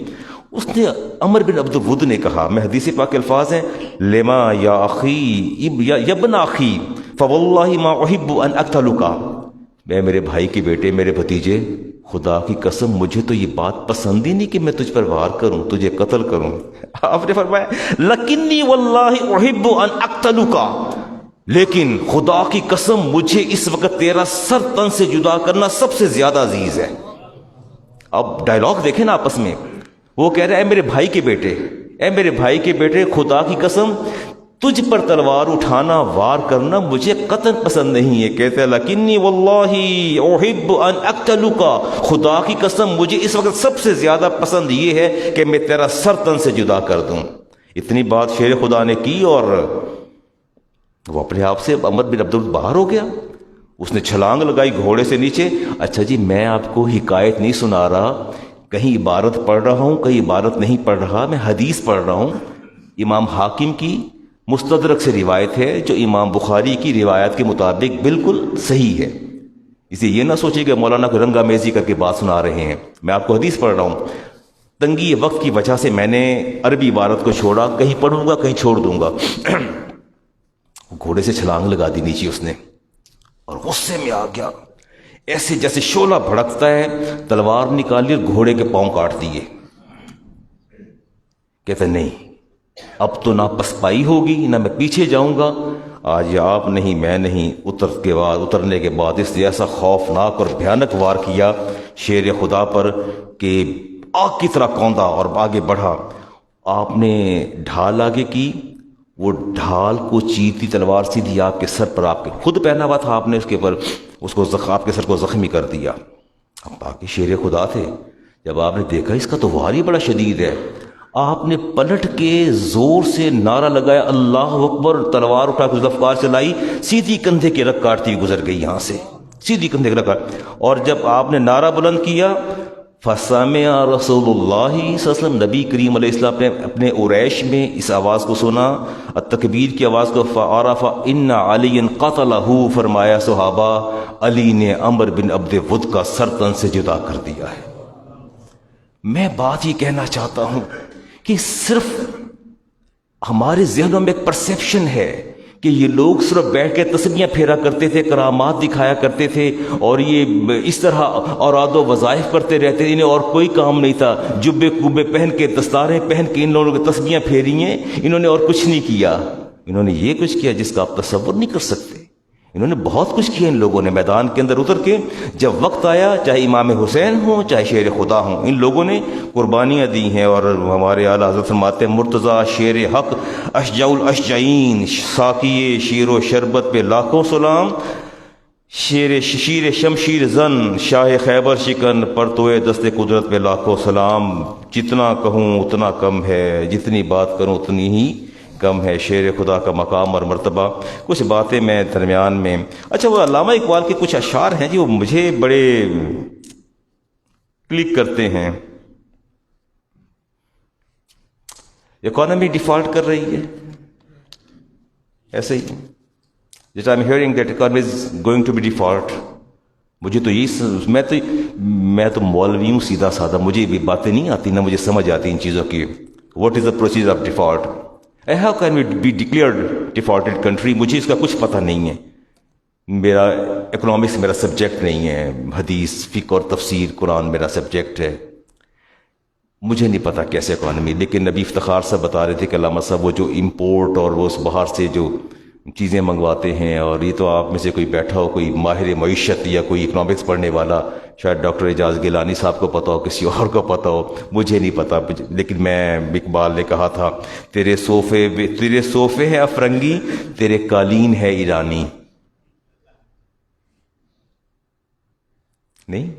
اس نے عمر بن عبد الود نے کہا، میں حدیث پاک کے الفاظ ہیں، لما یا اخی یا ابن اخی فواللہ ما احب ان اقتلک، میں میرے بھائی کے بیٹے، میرے بھتیجے، خدا کی قسم مجھے تو یہ بات پسند ہی نہیں کہ میں تجھ پر وار کروں، تجھے قتل کروں۔ آپ نے فرمایا لکنی واللہ احب ان اقتلک، لیکن خدا کی قسم مجھے اس وقت تیرا سر تن سے جدا کرنا سب سے زیادہ عزیز ہے۔ اب ڈائلاگ دیکھیں نا آپس میں، وہ کہہ رہا ہے اے میرے بھائی کے بیٹے، اے میرے بھائی کے بیٹے، خدا کی قسم تجھ پر تلوار اٹھانا، وار کرنا مجھے قطعاً پسند نہیں ہے۔ کہتے ہیں لکنی واللہ احب ان اقتلک، خدا کی قسم مجھے اس وقت سب سے زیادہ پسند یہ ہے کہ میں تیرا سر تن سے جدا کر دوں۔ اتنی بات شیر خدا نے کی اور وہ اپنے آپ سے عمر بن عبد الود باہر ہو گیا، اس نے چھلانگ لگائی گھوڑے سے نیچے۔ اچھا جی میں آپ کو حکایت نہیں سنا رہا، کہیں عبارت پڑھ رہا ہوں کہیں عبارت نہیں پڑھ رہا، میں حدیث پڑھ رہا ہوں، امام حاکم کی مستدرک سے روایت ہے جو امام بخاری کی روایت کے مطابق بالکل صحیح ہے۔ اسے یہ نہ سوچے کہ مولانا کو رنگا میزی کر کے بات سنا رہے ہیں، میں آپ کو حدیث پڑھ رہا ہوں۔ تنگی وقت کی وجہ سے میں نے عربی عبارت کو چھوڑا، کہیں پڑھوں گا کہیں چھوڑ دوں گا۔ گھوڑے سے چھلانگ لگا دی نیچے اس نے اور غصے میں آ گیا، ایسے جیسے شعلہ بھڑکتا ہے، تلوار نکالی اور گھوڑے کے پاؤں کاٹ دیے۔ کہتے نہیں اب تو نہ پسپائی ہوگی نہ میں پیچھے جاؤں گا، آج آپ نہیں میں نہیں۔ اترنے کے بعد اس نے ایسا خوفناک اور بھیانک وار کیا شیر خدا پر کہ آگ کی طرح کوندا اور آگے بڑھا۔ آپ نے ڈھال آگے کی، وہ ڈھال کو چیرتی تلوار سیدھی آپ کے سر پر، آپ کے خود پہنا ہوا تھا آپ نے اس کے پر، اس کو آپ کے سر کو زخمی کر دیا۔ اب باقی شیر خدا تھے، جب آپ نے دیکھا اس کا تو وار ہی بڑا شدید ہے، آپ نے پلٹ کے زور سے نعرہ لگایا اللہ اکبر، تلوار اٹھا کے ذوالفقار چلائی، سیدھی کندھے کے رگ کاٹتی ہوئی گزر گئی یہاں سے، سیدھی کندھے کے رگ کاٹ۔ اور جب آپ نے نعرہ بلند کیا فَسَمِعَ رَسُولُ اللَّهِ صلی اللہ علیہ وسلم، نبی کریم علیہ السلام نے اپنے عریش میں اس آواز کو سنا، التکبیر کی آواز کو، فَعَرَفَ إِنَّ عَلِيًّا قَتَلَهُ، فرمایا صحابہ علی نے عمر بن عبد ود کا سر تن سے جدا کر دیا ہے۔ میں بات یہ کہنا چاہتا ہوں کہ صرف ہمارے ذہنوں میں ایک پرسیپشن ہے کہ یہ لوگ صرف بیٹھ کے تسبیحاں پھیرا کرتے تھے، کرامات دکھایا کرتے تھے، اور یہ اس طرح اوراد و وظائف کرتے رہتے تھے، انہیں اور کوئی کام نہیں تھا۔ جبے کوبے پہن کے، دستاریں پہن کے ان لوگوں نے تسبیحاں پھیری ہیں، انہوں نے اور کچھ نہیں کیا۔ انہوں نے یہ کچھ کیا جس کا آپ تصور نہیں کر سکتے۔ انہوں نے بہت کچھ کیا، ان لوگوں نے میدان کے اندر اتر کے، جب وقت آیا چاہے امام حسین ہوں چاہے شیر خدا ہوں، ان لوگوں نے قربانیاں دی ہیں۔ اور ہمارے اعلیٰ حضرت فرماتے ہیں مرتضیٰ شیر حق اشجع الاشجعین، ساقی شیر و شربت پہ لاکھوں سلام، شیر شمشیر زن شاہ خیبر شکن، پرتوئے دست قدرت پہ لاکھوں سلام۔ جتنا کہوں اتنا کم ہے، جتنی بات کروں اتنی ہی کم ہے، شیر خدا کا مقام اور مرتبہ۔ کچھ باتیں میں درمیان میں، اچھا وہ علامہ اقبال کے کچھ اشعار ہیں جو مجھے بڑے کلک کرتے ہیں۔ اکانومی ڈیفالٹ کر رہی ہے، ایسے ہی جیسے I am hearing that economy is going to be default. مجھے تو یہی میں تو مولوی ہوں سیدھا سادہ، مجھے بھی باتیں نہیں آتی، نہ مجھے سمجھ آتی ان چیزوں کی۔ What is the procedure of default? How can we be declared defaulted country؟ مجھے اس کا کچھ پتہ نہیں ہے، میرا اکنامکس میرا سبجیکٹ نہیں ہے، حدیث فقہ اور تفسیر قرآن میرا سبجیکٹ ہے، مجھے نہیں پتہ کیسے اکانومی۔ لیکن نبی افتخار صاحب بتا رہے تھے کہ علامہ صاحب وہ جو امپورٹ اور وہ اس باہر سے جو چیزیں منگواتے ہیں، اور یہ تو آپ میں سے کوئی بیٹھا ہو، کوئی ماہر معیشت یا کوئی اکنامکس پڑھنے والا، شاید ڈاکٹر اعجاز گیلانی صاحب کو پتہ ہو، کسی اور کو پتہ ہو، مجھے نہیں پتہ۔ لیکن میں اقبال نے کہا تھا تیرے صوفے ہے افرنگی، تیرے قالین ہے ایرانی۔ نہیں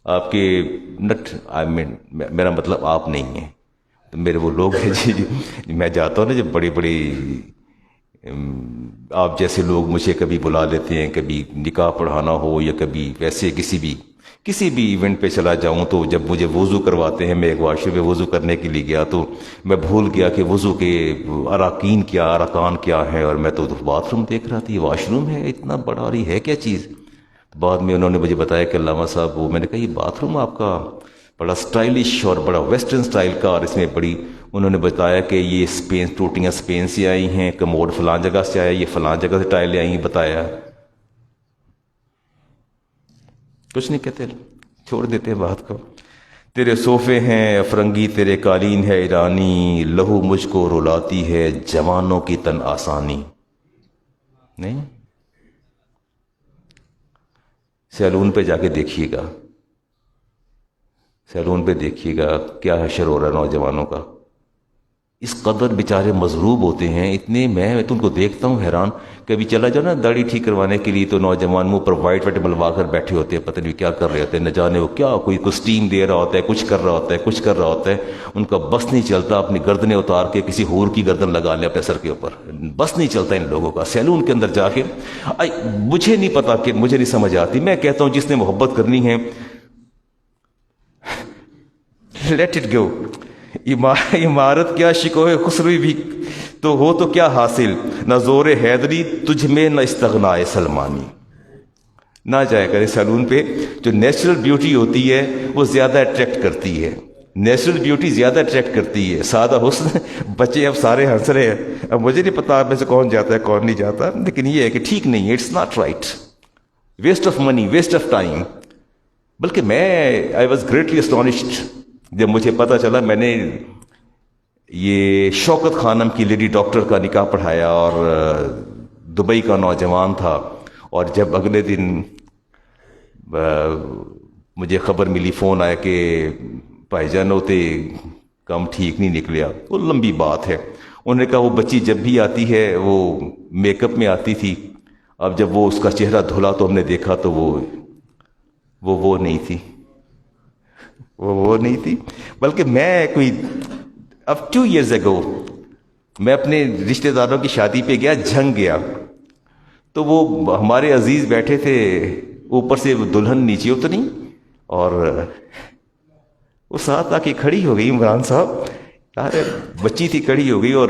آپ کے میرا مطلب آپ نہیں ہیں، تو میرے وہ لوگ ہیں جی میں جاتا ہوں نا، جب بڑی بڑی آپ جیسے لوگ مجھے کبھی بلا لیتے ہیں، کبھی نکاح پڑھانا ہو یا کبھی ویسے کسی بھی کسی بھی ایونٹ پہ چلا جاؤں تو جب مجھے وضو کرواتے ہیں، میں ایک واش روم میں وضو کرنے کے لیے گیا تو میں بھول گیا کہ وضو کے اراکین کیا، ارکان کیا ہیں، اور میں تو باتھ روم دیکھ رہا تھا، یہ واش روم ہے اتنا بڑا، اور یہ ہے کیا چیز؟ بعد میں انہوں نے مجھے بتایا کہ علامہ صاحب وہ، میں نے کہا یہ باتھ روم آپ کا بڑا سٹائلش اور بڑا ویسٹرن سٹائل کا، اور اس میں بڑی، انہوں نے بتایا کہ یہ اسپین، ٹوٹیاں اسپین سے آئی ہیں، کموڈ فلاں جگہ سے آیا، یہ فلاں جگہ سے ٹائلیں آئی ہیں، بتایا۔ کچھ نہیں کہتے، چھوڑ دیتے ہیں بات کو۔ تیرے صوفے ہیں افرنگی، تیرے قالین ہے ایرانی، لہو مجھ کو رلاتی ہے جوانوں کی تن آسانی۔ نہیں، سیلون پہ جا کے دیکھیے گا، سیلون پہ دیکھیے گا کیا حشر ہو رہا ہے نوجوانوں کا، اس قدر بیچارے مضروب ہوتے ہیں اتنے۔ میں تو ان کو دیکھتا ہوں حیران، کبھی چلا جاؤ نا داڑھی ٹھیک کروانے کے لیے تو نوجوان منہ پر وائٹ وائٹ ملوا کر بیٹھے ہوتے ہیں، پتہ نہیں کیا کر رہے ہوتے ہیں، نہ جانے وہ کیا، کوئی اسٹیم دے رہا ہوتا ہے، کچھ کر رہا ہوتا ہے، کچھ کر رہا ہوتا ہے، ان کا بس نہیں چلتا اپنی گردنیں اتار کے کسی حور کی گردن لگا لے اپنے سر کے اوپر، بس نہیں چلتا ان لوگوں کا۔ سیلون کے اندر جا کے مجھے نہیں پتا، کہ مجھے نہیں سمجھ آتی، میں کہتا ہوں جس نے محبت کرنی ہے لیٹ اٹ گو۔ عمارت کیا شکوہ خسروی بھی تو ہو تو کیا حاصل، نہ زور حیدری تجھ میں نہ استغنائے سلمانی۔ نہ جایا کرے سیلون پہ، جو نیچرل بیوٹی ہوتی ہے وہ زیادہ اٹریکٹ کرتی ہے، نیچرل بیوٹی زیادہ اٹریکٹ کرتی ہے، سادہ حسن بچے اب سارے ہنس رہے ہیں، اب مجھے نہیں پتا آپ میں سے کون جاتا ہے کون نہیں جاتا، لیکن یہ ہے کہ ٹھیک نہیں ہے، it's not right, waste of money, waste of time. بلکہ میں آئی واز گریٹلی اسٹانشڈ جب مجھے پتا چلا، میں نے یہ شوکت خانم کی لیڈی ڈاکٹر کا نکاح پڑھایا اور دبئی کا نوجوان تھا، اور جب اگلے دن مجھے خبر ملی، فون آیا کہ بھائی جان ہوتے کام ٹھیک نہیں نکلیا، وہ لمبی بات ہے۔ انہوں نے کہا وہ بچی جب بھی آتی ہے وہ میک اپ میں آتی تھی، اب جب وہ اس کا چہرہ دھلا تو ہم نے دیکھا تو وہ نہیں تھی، وہ نہیں تھی۔ بلکہ میں کوئی اب 2 years ago میں اپنے رشتہ داروں کی شادی پہ گیا، جھنگ گیا، تو وہ ہمارے عزیز بیٹھے تھے، اوپر سے دلہن نیچے اتری اور وہ ساتھ آ کے کھڑی ہو گئی، عمران صاحب یار بچی تھی، کھڑی ہو گئی، اور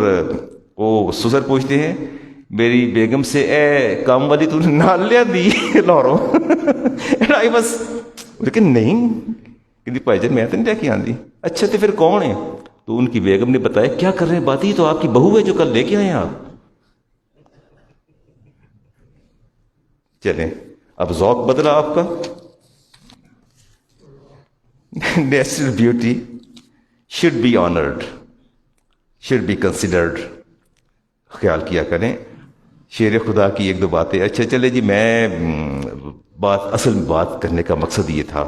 وہ سسر پوچھتے ہیں میری بیگم سے، اے کام والی تو نے نال لیا دی لورو بس، لیکن نہیں کہ بھائی جان میں تو نہیں لے کے آندی۔ اچھا تو پھر کون ہے؟ تو ان کی بیگم نے بتایا کیا کر رہے ہیں بات، ہی تو آپ کی بہو ہے جو کل لے کے آئے ہیں آپ۔ چلیں اب ذوق بدلا آپ کا۔ Natural beauty should be honoured, should be considered, خیال کیا کریں۔ شیر خدا کی 1-2 باتیں۔ اچھا چلے جی، میں اصل بات کرنے کا مقصد یہ تھا،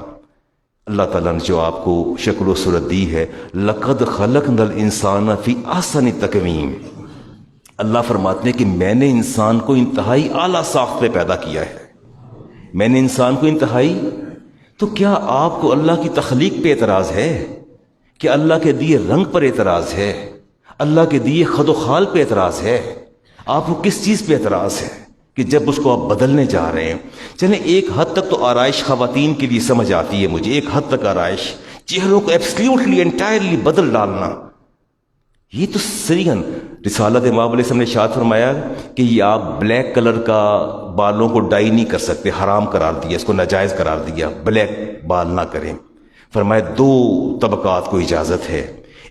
اللہ تعالیٰ نے جو آپ کو شکل و صورت دی ہے، لَقَدْ خَلَقْنَا الْإِنسَانَ فِي أَحْسَنِ تَقْوِيمٍ، اللہ فرماتے ہیں کہ میں نے انسان کو انتہائی اعلیٰ ساخت پہ پیدا کیا ہے، میں نے انسان کو انتہائی۔ تو کیا آپ کو اللہ کی تخلیق پہ اعتراض ہے؟ کہ اللہ کے دیے رنگ پر اعتراض ہے؟ اللہ کے دیے خد و خال پہ اعتراض ہے؟ آپ کو کس چیز پہ اعتراض ہے کہ جب اس کو آپ بدلنے جا رہے ہیں؟ چلیں ایک حد تک تو آرائش خواتین کے لیے سمجھ آتی ہے مجھے، ایک حد تک آرائش، چہروں کو ایبسلیوٹلی انٹائرلی بدل ڈالنا یہ تو سریحن۔ رسالت امام علیہ السلام نے ارشاد فرمایا کہ یہ آپ بلیک کلر کا بالوں کو ڈائی نہیں کر سکتے، حرام قرار دیا، اس کو ناجائز قرار دیا، بلیک بال نہ کریں۔ فرمایا 2 طبقات کو اجازت ہے،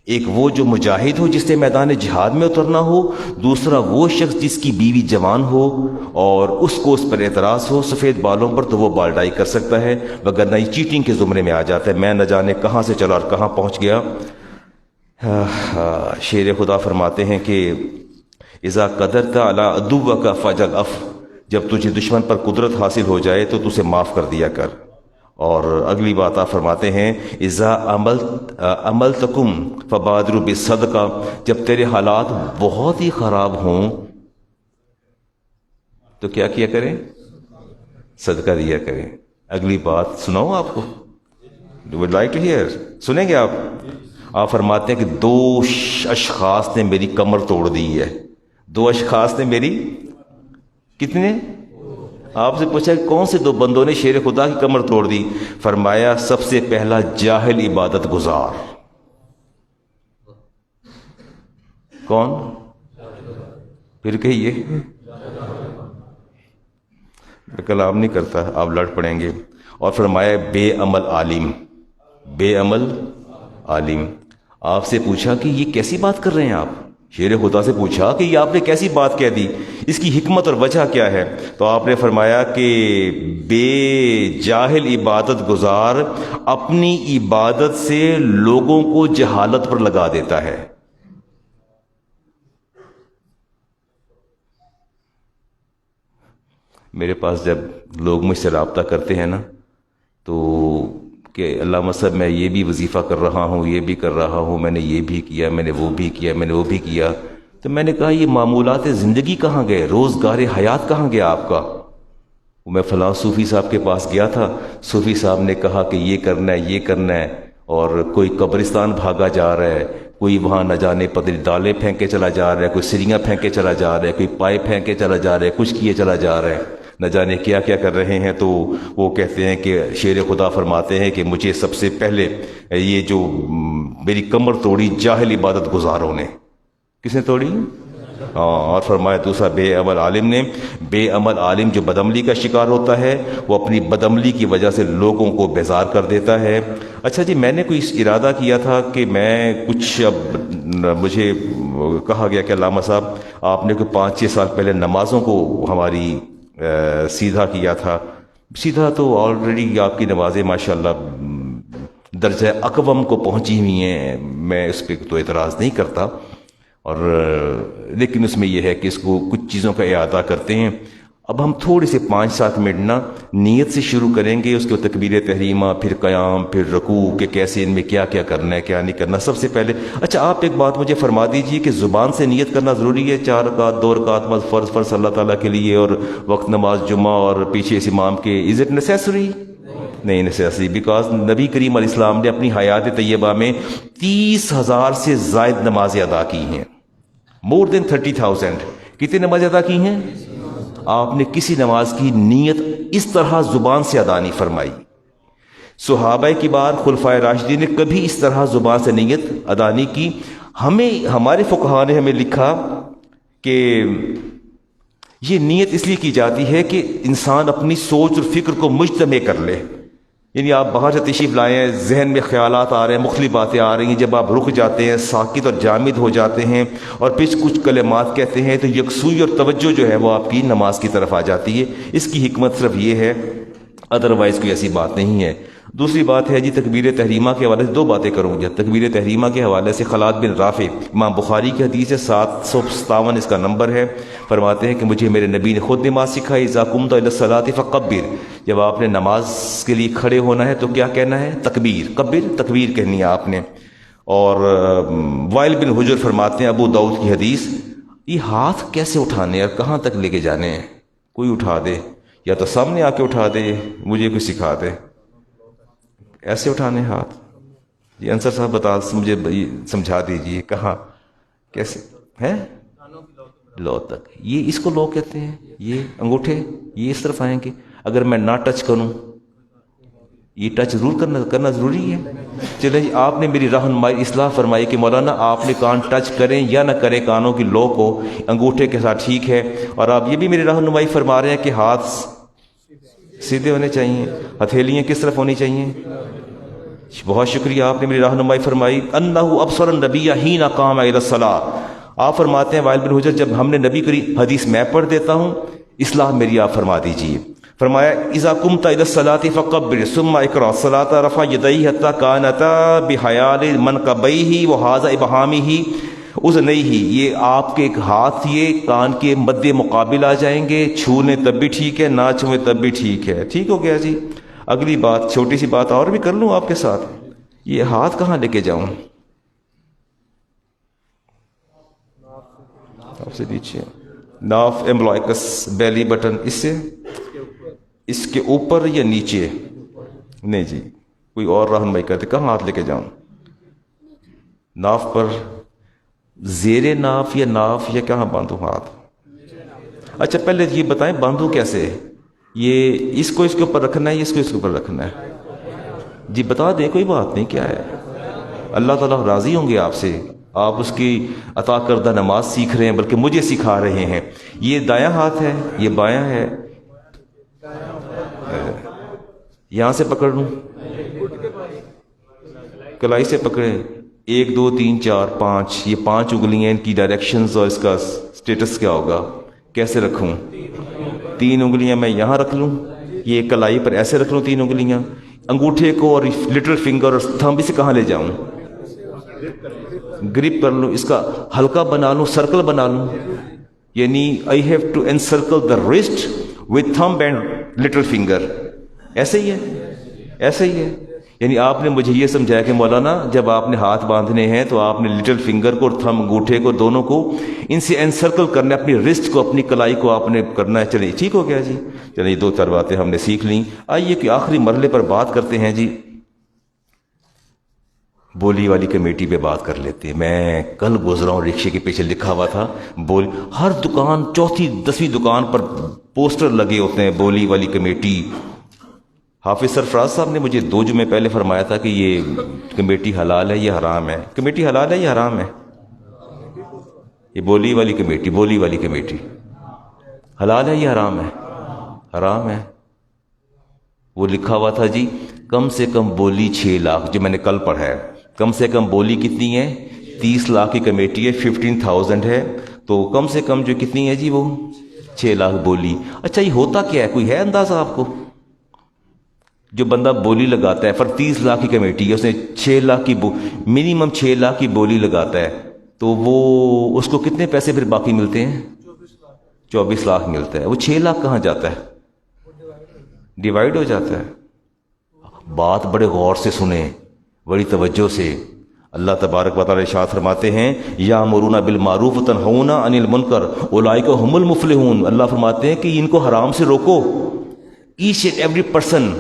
ایک وہ جو مجاہد ہو جس نے میدان جہاد میں اترنا ہو، دوسرا وہ شخص جس کی بیوی جوان ہو اور اس کو اس پر اعتراض ہو سفید بالوں پر، تو وہ بال ڈائی کر سکتا ہے، وگرنہ یہ چیٹنگ کے زمرے میں آ جاتا ہے۔ میں نہ جانے کہاں سے چلا اور کہاں پہنچ گیا۔ شیر خدا فرماتے ہیں کہ اذا قدرت علی عدوک فاجعف، جب تجھے دشمن پر قدرت حاصل ہو جائے تو اسے معاف کر دیا کر۔ اور اگلی بات آپ فرماتے ہیں اذا عملتکم فبادروا بالصدقہ، جب تیرے حالات بہت ہی خراب ہوں تو کیا کیا کریں؟ صدقہ دیا کریں۔ اگلی بات سناؤں آپ کو، would like to hear، سنیں گے آپ؟ آپ فرماتے ہیں کہ 2 اشخاص نے میری کمر توڑ دی ہے، 2 اشخاص نے میری کتنے؟ آپ سے پوچھا کہ کون سے دو بندوں نے شیر خدا کی کمر توڑ دی؟ فرمایا سب سے پہلا جاہل عبادت گزار۔ کون؟ پھر کہیے، میں کلام نہیں کرتا، آپ لڑ پڑیں گے۔ اور فرمایا بے عمل عالم، بے عمل عالم۔ آپ سے پوچھا کہ یہ کیسی بات کر رہے ہیں آپ؟ شیر خدا سے پوچھا کہ یہ آپ نے کیسی بات کہہ دی، اس کی حکمت اور وجہ کیا ہے؟ تو آپ نے فرمایا کہ بے جاہل عبادت گزار اپنی عبادت سے لوگوں کو جہالت پر لگا دیتا ہے۔ میرے پاس جب لوگ مجھ سے رابطہ کرتے ہیں نا تو کہ علامہ صاحب میں یہ بھی وظیفہ کر رہا ہوں، یہ بھی کر رہا ہوں، میں نے یہ بھی کیا، میں نے وہ بھی کیا، میں نے وہ بھی کیا، تو میں نے کہا یہ معمولات زندگی کہاں گئے، روزگار حیات کہاں گیا آپ کا؟ میں فلاں صوفی صاحب کے پاس گیا تھا، صوفی صاحب نے کہا کہ یہ کرنا ہے، یہ کرنا ہے، اور کوئی قبرستان بھاگا جا رہا ہے، کوئی وہاں نہ جانے پتلی ڈالیں پھینک کے چلا جا رہا ہے، کوئی سریاں پھینک کے چلا جا رہا ہے، کوئی پائپ پھینک کے چلا جا رہا ہے، کچھ کیے چلا جا رہا ہے، نہ جانے کیا کیا کر رہے ہیں۔ تو وہ کہتے ہیں کہ شیر خدا فرماتے ہیں کہ مجھے سب سے پہلے یہ جو میری کمر توڑی جاہل عبادت گزاروں نے۔ کس نے توڑی؟ اور فرمایا دوسرا بے عمل عالم نے۔ بے عمل عالم جو بدعملی کا شکار ہوتا ہے وہ اپنی بدعملی کی وجہ سے لوگوں کو بیزار کر دیتا ہے۔ اچھا جی، میں نے کوئی ارادہ کیا تھا کہ میں کچھ، اب مجھے کہا گیا کہ علامہ صاحب آپ نے کوئی 5-6 سال پہلے نمازوں کو ہماری سیدھا کیا تھا۔ سیدھا تو آلریڈی آپ کی نمازیں ماشاءاللہ درجہ اقوم کو پہنچی ہوئی ہیں، میں اس پہ تو اعتراض نہیں کرتا، اور لیکن اس میں یہ ہے کہ اس کو کچھ چیزوں کا اعادہ کرتے ہیں۔ اب ہم تھوڑے سے 5-7 منٹ نا نیت سے شروع کریں گے، اس کو تکبیر تحریمہ، پھر قیام، پھر رکوع، کہ کیسے ان میں کیا کیا کرنا ہے کیا نہیں کرنا۔ سب سے پہلے اچھا آپ ایک بات مجھے فرما دیجئے کہ زبان سے نیت کرنا ضروری ہے؟ 4 رکعت 2 رکعت فرض اللہ تعالیٰ کے لیے، اور وقت نماز جمعہ اور پیچھے اس امام کے، از اٹ نیسیسری؟ نہیں نیسیسری، بیکاز نبی کریم علیہ السلام نے اپنی حیات طیبہ میں 30,000 سے زائد نمازیں ادا کی ہیں، مور دین 30,000۔ کتنی نماز ادا کی ہیں؟ آپ نے کسی نماز کی نیت اس طرح زبان سے ادا نہیں فرمائی۔ صحابہ کبار خلفائے راشدین نے کبھی اس طرح زبان سے نیت ادا نہیں کی۔ ہمارے فقہاء نے ہمیں لکھا کہ یہ نیت اس لیے کی جاتی ہے کہ انسان اپنی سوچ اور فکر کو مجتمع کر لے، یعنی آپ باہر سے تشریف لائے ہیں، ذہن میں خیالات آ رہے ہیں، مختلف باتیں آ رہی ہیں، جب آپ رک جاتے ہیں، ساکت اور جامد ہو جاتے ہیں اور پھر کچھ کلمات کہتے ہیں تو یکسوئی اور توجہ جو ہے وہ آپ کی نماز کی طرف آ جاتی ہے۔ اس کی حکمت صرف یہ ہے، ادروائز کوئی ایسی بات نہیں ہے۔ دوسری بات ہے جی تکبیر تحریمہ کے حوالے سے 2 باتیں کروں گا۔ تکبیر تحریمہ کے حوالے سے خلاد بن رافع، امام بخاری کی حدیث ہے، 757 اس کا نمبر ہے، فرماتے ہیں کہ مجھے میرے نبی نے خود نماز سکھائی، اذا قمت الی الصلاۃ فکبر، جب آپ نے نماز کے لیے کھڑے ہونا ہے تو کیا کہنا ہے؟ تکبیر، کبر، تکبیر کہنی ہے آپ نے۔ اور وائل بن حجر فرماتے ہیں، ابو داؤد کی حدیث، یہ ہاتھ کیسے اٹھانے اور کہاں تک لے کے جانے ہیں؟ کوئی اٹھا دے، یا تو سامنے آ کے اٹھا دے، مجھے کوئی سکھا دے ایسے اٹھانے ہاتھ۔ جی انصر صاحب مجھے سمجھا دیجئے کہاں کیسے ہے؟ لو تک، یہ اس کو لو کہتے ہیں، یہ انگوٹھے یہ اس طرف آئیں گے۔ اگر میں نہ ٹچ کروں، یہ ٹچ ضرور کرنا ضروری ہے۔ چلیں جی، آپ نے میری رہنمائی اصلاح فرمائی کہ مولانا آپ نے کان ٹچ کریں یا نہ کریں کانوں کی لو کو انگوٹھے کے ساتھ، ٹھیک ہے، اور آپ یہ بھی میری رہنمائی فرما رہے ہیں کہ ہاتھ سیدھے ہونے چاہیے، ہتھیلیاں کس طرف ہونی چاہیے؟ بہت شکریہ، آپ نے میری رہنمائی فرمائی۔ انہ ابصر النبی حین قام الی الصلاۃ، آپ فرماتے ہیں وائل بن حجر جب ہم نے نبی کی حدیث میں پڑھ دیتا ہوں، اصلاح میری آپ فرما دیجیے۔ فرمایا اذا قمت الی الصلاۃ فکبر ثم اقرأ الصلاۃ رفع یدیہ حتی کانتا بحیال منکبیہ وھذا ابہامہ اذنیہ، یہ آپ کے ایک ہاتھ یہ کان کے مد مقابل آ جائیں گے، چھونے تب بھی ٹھیک ہے، نہ چھوئیں تب بھی ٹھیک ہے۔ ٹھیک ہو گیا جی۔ اگلی بات، چھوٹی سی بات اور بھی کر لوں آپ کے ساتھ، یہ ہاتھ کہاں لے کے جاؤں؟ آپ سے نیچے ناف امبلائکس بیلی بٹن، اس سے اس کے اوپر یا نیچے؟ نہیں جی، کوئی اور رہنمائی کرتے، کہاں ہاتھ لے کے جاؤں؟ ناف پر، زیر ناف یا ناف، یا کہاں باندھوں ہاتھ؟ اچھا پہلے یہ بتائیں باندھوں کیسے؟ یہ اس کو اس کے اوپر رکھنا ہے، اس کو اس کے اوپر رکھنا ہے؟ جی بتا دیں، کوئی بات نہیں، کیا ہے؟ اللہ تعالیٰ راضی ہوں گے آپ سے، آپ اس کی عطا کردہ نماز سیکھ رہے ہیں، بلکہ مجھے سکھا رہے ہیں۔ یہ دایاں ہاتھ ہے، یہ بایاں ہے، یہاں سے پکڑ لوں، کلائی سے پکڑے، 1 2 3 4 5، یہ 5 انگلیاں، ان کی ڈائریکشنز اور اس کا سٹیٹس کیا ہوگا؟ کیسے رکھوں؟ 3 انگلیاں میں یہاں رکھ لوں، یہ کلائی پر ایسے رکھ لوں 3 انگلیاں، انگوٹھے کو اور لٹل فنگر اور تھمب سے کہاں لے جاؤں؟ گرپ کر لوں، اس کا ہلکا بنا لوں، سرکل بنا لوں، یعنی I have to encircle the wrist with thumb and little finger, ایسے ہی ہے، ایسے ہی ہے۔ یعنی آپ نے مجھے یہ سمجھایا کہ مولانا جب آپ نے ہاتھ باندھنے ہیں تو آپ نے لٹل فنگر کو اور تھمب انگوٹھے کو دونوں کو ان سے انسرکل کرنا ہے، اپنی رسٹ کو، اپنی کلائی کو آپ نے کرنا ہے۔ چلیے ٹھیک ہو گیا جی، چلیے 2 4 باتیں ہم نے سیکھ لیں۔ آئیے کہ آخری مرحلے پر بات کرتے ہیں جی، بولی والی کمیٹی پہ بات کر لیتے ہیں۔ میں کل گزرا ہوں، رکشے کے پیچھے لکھا ہوا تھا بول، ہر دکان، چوتھی 10ویں دکان پر پوسٹر لگے ہوتے ہیں، بولی والی کمیٹی۔ حافظ سرفراز صاحب نے مجھے 2 جمعے پہلے فرمایا تھا کہ یہ کمیٹی حلال ہے یا حرام ہے؟ کمیٹی حلال ہے یا حرام ہے؟ یہ بولی والی کمیٹی، بولی والی کمیٹی حلال ہے یا حرام ہے؟ حرام ہے۔ وہ لکھا ہوا تھا جی کم سے کم بولی 6 لاکھ، جو میں نے کل پڑھا ہے، کم سے کم بولی کتنی ہے؟ 30 لاکھ کی کمیٹی ہے، 15,000 ہے، تو کم سے کم جو کتنی ہے جی وہ 6 لاکھ بولی۔ اچھا یہ ہوتا کیا ہے، کوئی ہے اندازہ آپ کو؟ جو بندہ بولی لگاتا ہے، پر 30 لاکھ کی کمیٹی ہے، اس نے 6 لاکھ کی منیمم 6 لاکھ کی بولی لگاتا ہے، تو وہ اس کو کتنے پیسے پھر باقی ملتے ہیں؟ 24 لاکھ ملتا ہے۔ وہ 6 لاکھ کہاں جاتا ہے؟ ڈیوائیڈ ہو جاتا ہے۔ بات بڑے غور سے سنیں، بڑی توجہ سے۔ اللہ تبارک و تعالی ارشاد فرماتے ہیں یامرون بالمعروف وتنہون عن المنکر اولئک هم المفلحون۔ اللہ فرماتے ہیں کہ ان کو حرام سے روکو۔ Each and every person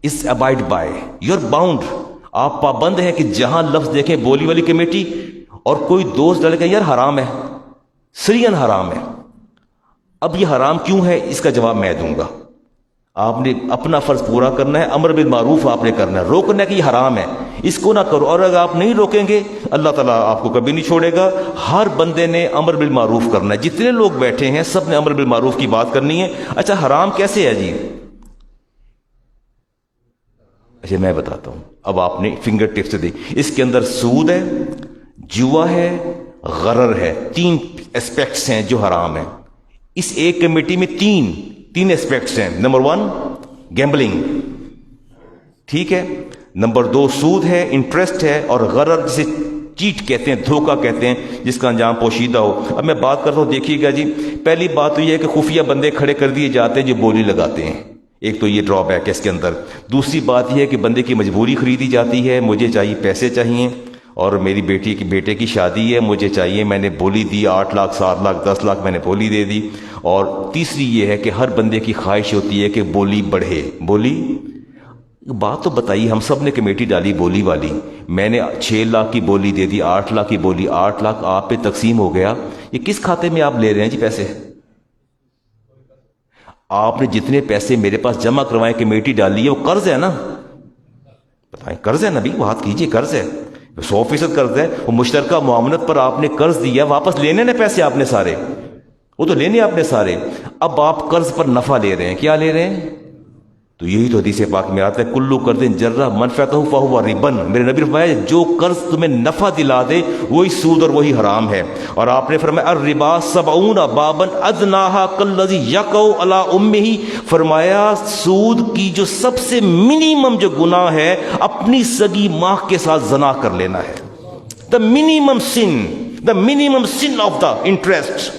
is abide by, you are bound, آپ پابند ہیں کہ جہاں لفظ دیکھیں بولی والی کمیٹی اور کوئی دوست ڈالے کہ یار حرام ہے، سرین حرام ہے۔ اب یہ حرام کیوں ہے، اس کا جواب میں دوں گا۔ آپ نے اپنا فرض پورا کرنا ہے، امر بالمعروف آپ نے کرنا ہے، روکنا ہے کہ یہ حرام ہے، اس کو نہ کرو، اور اگر آپ نہیں روکیں گے اللہ تعالیٰ آپ کو کبھی نہیں چھوڑے گا۔ ہر بندے نے امر بالمعروف کرنا ہے، جتنے لوگ بیٹھے ہیں سب نے امر بالمعروف کی بات کرنی ہے۔ اچھا حرام کیسے ہے جی؟ اچھا میں بتاتا ہوں، اب آپ نے فنگر ٹپ سے دیکھ، اس کے اندر سود ہے، جوا ہے، غرر ہے، 3 اسپیکٹس ہیں جو حرام ہیں۔ اس ایک کمیٹی میں تین اسپیکٹس ہیں۔ نمبر 1 گیمبلنگ، ٹھیک ہے، نمبر 2 سود ہے، انٹرسٹ ہے، اور غرر جسے چیٹ کہتے ہیں، دھوکہ کہتے ہیں، جس کا انجام پوشیدہ ہو۔ اب میں بات کرتا ہوں، دیکھیے گا جی، پہلی بات تو یہ ہے کہ خفیہ بندے کھڑے کر دیے جاتے ہیں جو بولی لگاتے ہیں، ایک تو یہ ڈرا بیک ہے اس کے اندر۔ دوسری بات یہ ہے کہ بندے کی مجبوری خریدی جاتی ہے، مجھے چاہیے، پیسے چاہیے، اور میری بیٹے کی شادی ہے، مجھے چاہیے، میں نے بولی دی 8 لاکھ 7 لاکھ 10 لاکھ میں نے بولی دے دی۔ اور تیسری یہ ہے کہ ہر بندے کی خواہش ہوتی ہے کہ بولی بڑھے۔ بولی بات تو بتائیے، ہم سب نے کمیٹی ڈالی بولی والی، میں نے 6 لاکھ کی بولی دے دی، 8 لاکھ کی بولی، 8 لاکھ آپ پہ تقسیم ہو گیا، یہ کس کھاتے میں آپ لے رہے ہیں جی پیسے؟ آپ نے جتنے پیسے میرے پاس جمع کروائے کمیٹی ڈالی ہے وہ قرض ہے نا، بتائیں قرض ہے نا بھی، بات کیجئے، قرض ہے، 100% قرض ہے، وہ مشترکہ معاملت پر آپ نے قرض دیا، واپس لینے نا پیسے آپ نے سارے، وہ تو لینے آپ نے سارے۔ اب آپ قرض پر نفع لے رہے ہیں، کیا لے رہے ہیں؟ تو یہی تو حدیث پاک میں آتا ہے کلو قرض جرہ منفعتہ فہو ربا، میرے نبی فرمایا جو قرض تمہیں نفع دلا دے وہی سود اور وہی حرام ہے۔ اور آپ نے فرمایا الربا 70 بابا ادناها کالذی یقع علی امہ، فرمایا سود کی جو سب سے منیمم جو گناہ ہے اپنی سگی ماں کے ساتھ زنا کر لینا ہے، the minimum sin of the interest۔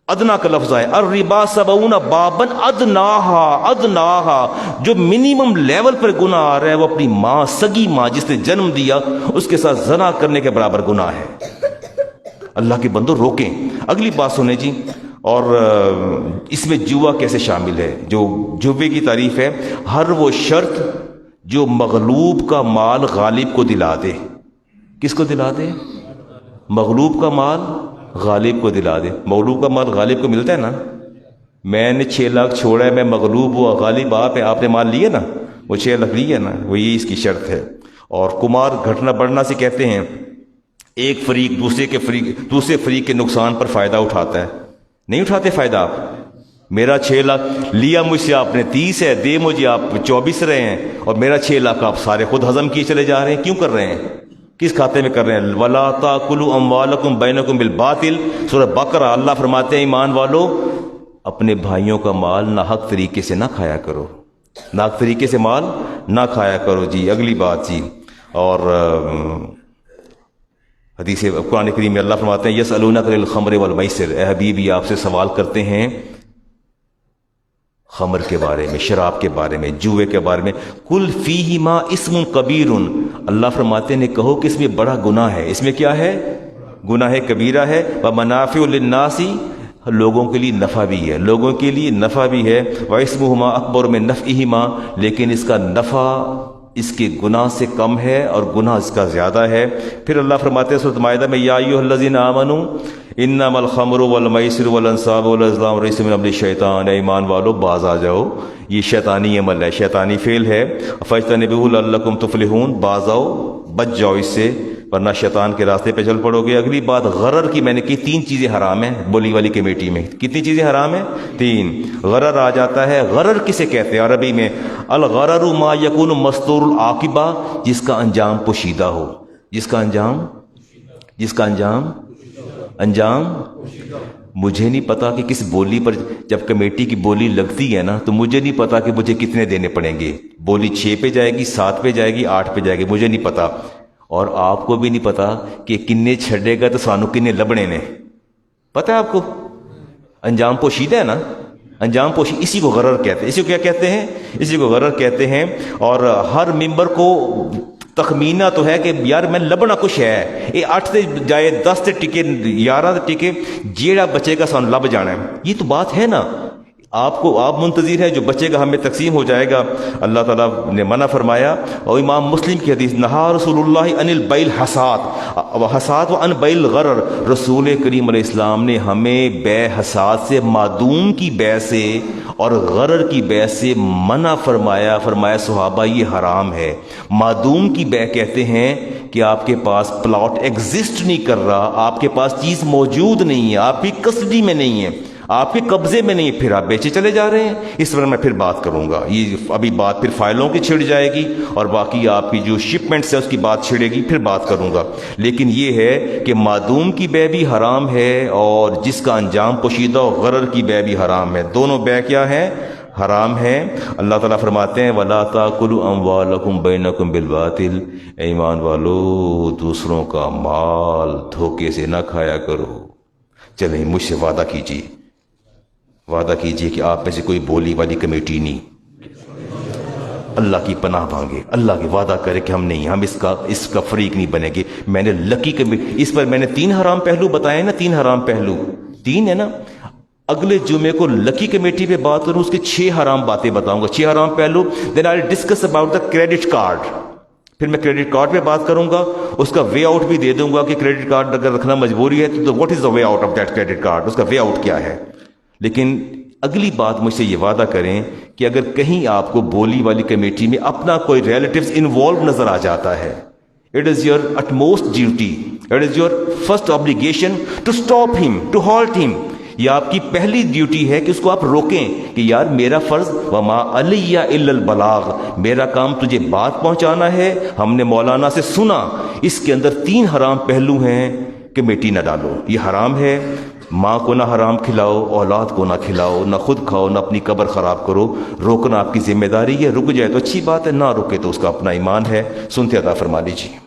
ادنا کا لفظ ہے، الربا 70 بابا ادناہا، جو منیمم لیول پر گناہ آ رہا ہے وہ اپنی ماں، سگی ماں جس نے جنم دیا اس کے ساتھ زنا کرنے کے برابر گناہ ہے۔ اللہ کے بندو روکیں۔ اگلی بات سنیں جی، اور اس میں جوا کیسے شامل ہے؟ جو جوے کی تعریف ہے، ہر وہ شرط جو مغلوب کا مال غالب کو دلا دے۔ کس کو دلا دے؟ مغلوب کا مال غالب کو دلا دے۔ مغلوب کا مال غالب کو ملتا ہے نا، میں نے 6 لاکھ چھوڑا ہے، میں مغلوب ہوا، غالب آپ ہے، آپ نے مال لیے نا، وہ 6 لاکھ لیے نا، وہ یہ اس کی شرط ہے۔ اور کمار گھٹنا بڑھنا سے کہتے ہیں ایک فریق دوسرے فریق کے نقصان پر فائدہ اٹھاتا ہے۔ نہیں اٹھاتے فائدہ آپ؟ میرا 6 لاکھ لیا مجھ سے آپ نے 30 ہے، دے مجھے آپ 24 رہے ہیں، اور میرا 6 لاکھ آپ سارے خود ہضم کیے چلے جا رہے ہیں۔ کیوں کر رہے ہیں؟ کس کھاتے میں کر رہے ہیں؟ وَلَا تَأْكُلُوا أَمْوَالَكُمْ بَيْنَكُمْ بِالْبَاطِلِ، سورہ بقرہ۔ اللہ فرماتے ہیں ایمان والو اپنے بھائیوں کا مال ناحق طریقے سے نہ کھایا کرو، ناحق طریقے سے مال نہ کھایا کرو۔ جی اگلی بات جی، اور حدیث قرآن کریم میں اللہ فرماتے ہیں یسألونک عن الخمر والمیسر، اے حبیب یہ آپ سے سوال کرتے ہیں خمر کے بارے میں، شراب کے بارے میں، جوئے کے بارے میں، قل فیہما اسم کبیر، اللہ فرماتے ہیں کہو کہ اس میں بڑا گناہ ہے۔ اس میں کیا ہے؟ گناہ کبیرہ ہے۔ ومنافع للناس، لوگوں کے لیے نفع بھی ہے، لوگوں کے لیے نفع بھی ہے۔ واسمہما اکبر من نفعہما، لیکن اس کا نفع اس کے گناہ سے کم ہے اور گناہ اس کا زیادہ ہے۔ پھر اللہ فرماتے ہیں سورۃ مائدہ میں یا ایھا الذین آمنوا انما الخمر والمیسر والانصاب والازلام رجس من عمل الشیطان، اے ایمان والو باز آ جاؤ، یہ شیطانی عمل ہے، شیطانی فعل ہے۔ فاجتنبوہ لعلکم تفلحون، باز آؤ، بچ جاؤ اس سے ورنہ شیطان کے راستے پہ چل پڑو گے۔ اگلی بات غرر کی، میں نے کی 3 چیزیں حرام ہیں بولی والی کمیٹی میں۔ کتنی چیزیں حرام ہیں؟ 3۔ غرر آ جاتا ہے۔ غرر کسے کہتے ہیں عربی میں؟ الغرر ما یکون مستور العاقبہ، جس کا انجام پوشیدہ ہو، جس کا انجام مجھے نہیں پتا کہ کس بولی پر، جب کمیٹی کی بولی لگتی ہے نا تو مجھے نہیں پتا کہ مجھے کتنے دینے پڑیں گے۔ بولی 6 پہ جائے گی، 7 پہ جائے گی، 8 پہ جائے گی، مجھے نہیں پتا، اور آپ کو بھی نہیں پتا کہ کنے چھڑے گا تو سانو کنے لبنے نے، پتہ ہے آپ کو؟ انجام پوشیدہ ہے نا، انجام پوشی، اسی کو غرر کہتے ہیں۔ اسی کو کیا کہتے ہیں؟ اسی کو غرر کہتے ہیں۔ اور ہر ممبر کو تخمینہ تو ہے کہ یار میں لبنا کچھ ہے، یہ 8 تے جائے 10 تے ٹکے 11 تے ٹکے، جیڑا بچے کا سانو لب جانا ہے، یہ تو بات ہے نا۔ آپ منتظر ہے جو بچے گا ہمیں تقسیم ہو جائے گا۔ اللہ تعالیٰ نے منع فرمایا، اور امام مسلم کی حدیث نہا رسول اللہ عن البیع الحساد و عن بیع الغرر، رسول کریم علیہ السلام نے ہمیں بے حساد سے، معدوم کی بے سے اور غرر کی بے سے منع فرمایا۔ فرمایا صحابہ یہ حرام ہے۔ معدوم کی بے کہتے ہیں کہ آپ کے پاس پلاٹ ایگزسٹ نہیں کر رہا، آپ کے پاس چیز موجود نہیں ہے، آپ کی کسٹڈی میں نہیں ہے، آپ کے قبضے میں نہیں، پھر آپ بیچے چلے جا رہے ہیں۔ اس پر میں پھر بات کروں گا، یہ ابھی بات پھر فائلوں کی چھڑ جائے گی، اور باقی آپ کی جو شپمنٹس ہے اس کی بات چھڑے گی، پھر بات کروں گا۔ لیکن یہ ہے کہ معدوم کی بے بھی حرام ہے، اور جس کا انجام پوشیدہ و غرر کی بے بھی حرام ہے۔ دونوں بے کیا ہیں؟ حرام ہیں۔ اللہ تعالیٰ فرماتے ہیں وَلَا تَأْكُلُوا أَمْوَالَكُمْ بَيْنَكُمْ بِالْبَاطِلِ، اے ایمان والو دوسروں کا مال دھوکے سے نہ کھایا کرو۔ چلیں مجھ سے وعدہ کیجیے، وعدہ کیجئے کہ آپ میں سے کوئی بولی والی کمیٹی نہیں، اللہ کی پناہ مانگے، اللہ کی وعدہ کرے کہ ہم نہیں، ہم اس کا فریق نہیں بنیں گے۔ میں نے لکی کمیٹی، اس پر میں نے 3 حرام پہلو بتائے نا، 3 حرام پہلو، 3 ہے نا۔ اگلے جمعے کو لکی کمیٹی پہ بات کروں، اس کے 6 حرام باتیں بتاؤں گا، 6 حرام پہلو۔ Then I discuss about the credit card, پھر میں کریڈٹ کارڈ پہ بات کروں گا، اس کا وے آؤٹ بھی دے دوں گا کہ کریڈٹ کارڈ اگر رکھنا مجبوری ہے تو what is the way out of that credit card, اس کا وے آؤٹ کیا ہے۔ لیکن اگلی بات مجھ سے یہ وعدہ کریں کہ اگر کہیں آپ کو بولی والی کمیٹی میں اپنا کوئی ریلیٹیوز انوالو نظر آ جاتا ہے، it is your utmost duty, it is your first obligation to stop him, to halt him. یہ آپ کی پہلی ڈیوٹی ہے کہ اس کو آپ روکیں کہ یار میرا فرض وما علی الا البلاغ، میرا کام تجھے بات پہنچانا ہے، ہم نے مولانا سے سنا۔ اس کے اندر 3 حرام پہلو ہیں، کمیٹی نہ ڈالو، یہ حرام ہے۔ ماں کو نہ حرام کھلاؤ، اولاد کو نہ کھلاؤ، نہ خود کھاؤ، نہ اپنی قبر خراب کرو۔ روکنا آپ کی ذمہ داری ہے، رک جائے تو اچھی بات ہے، نہ رکے تو اس کا اپنا ایمان ہے۔ سنتے عطا فرما لیجیے۔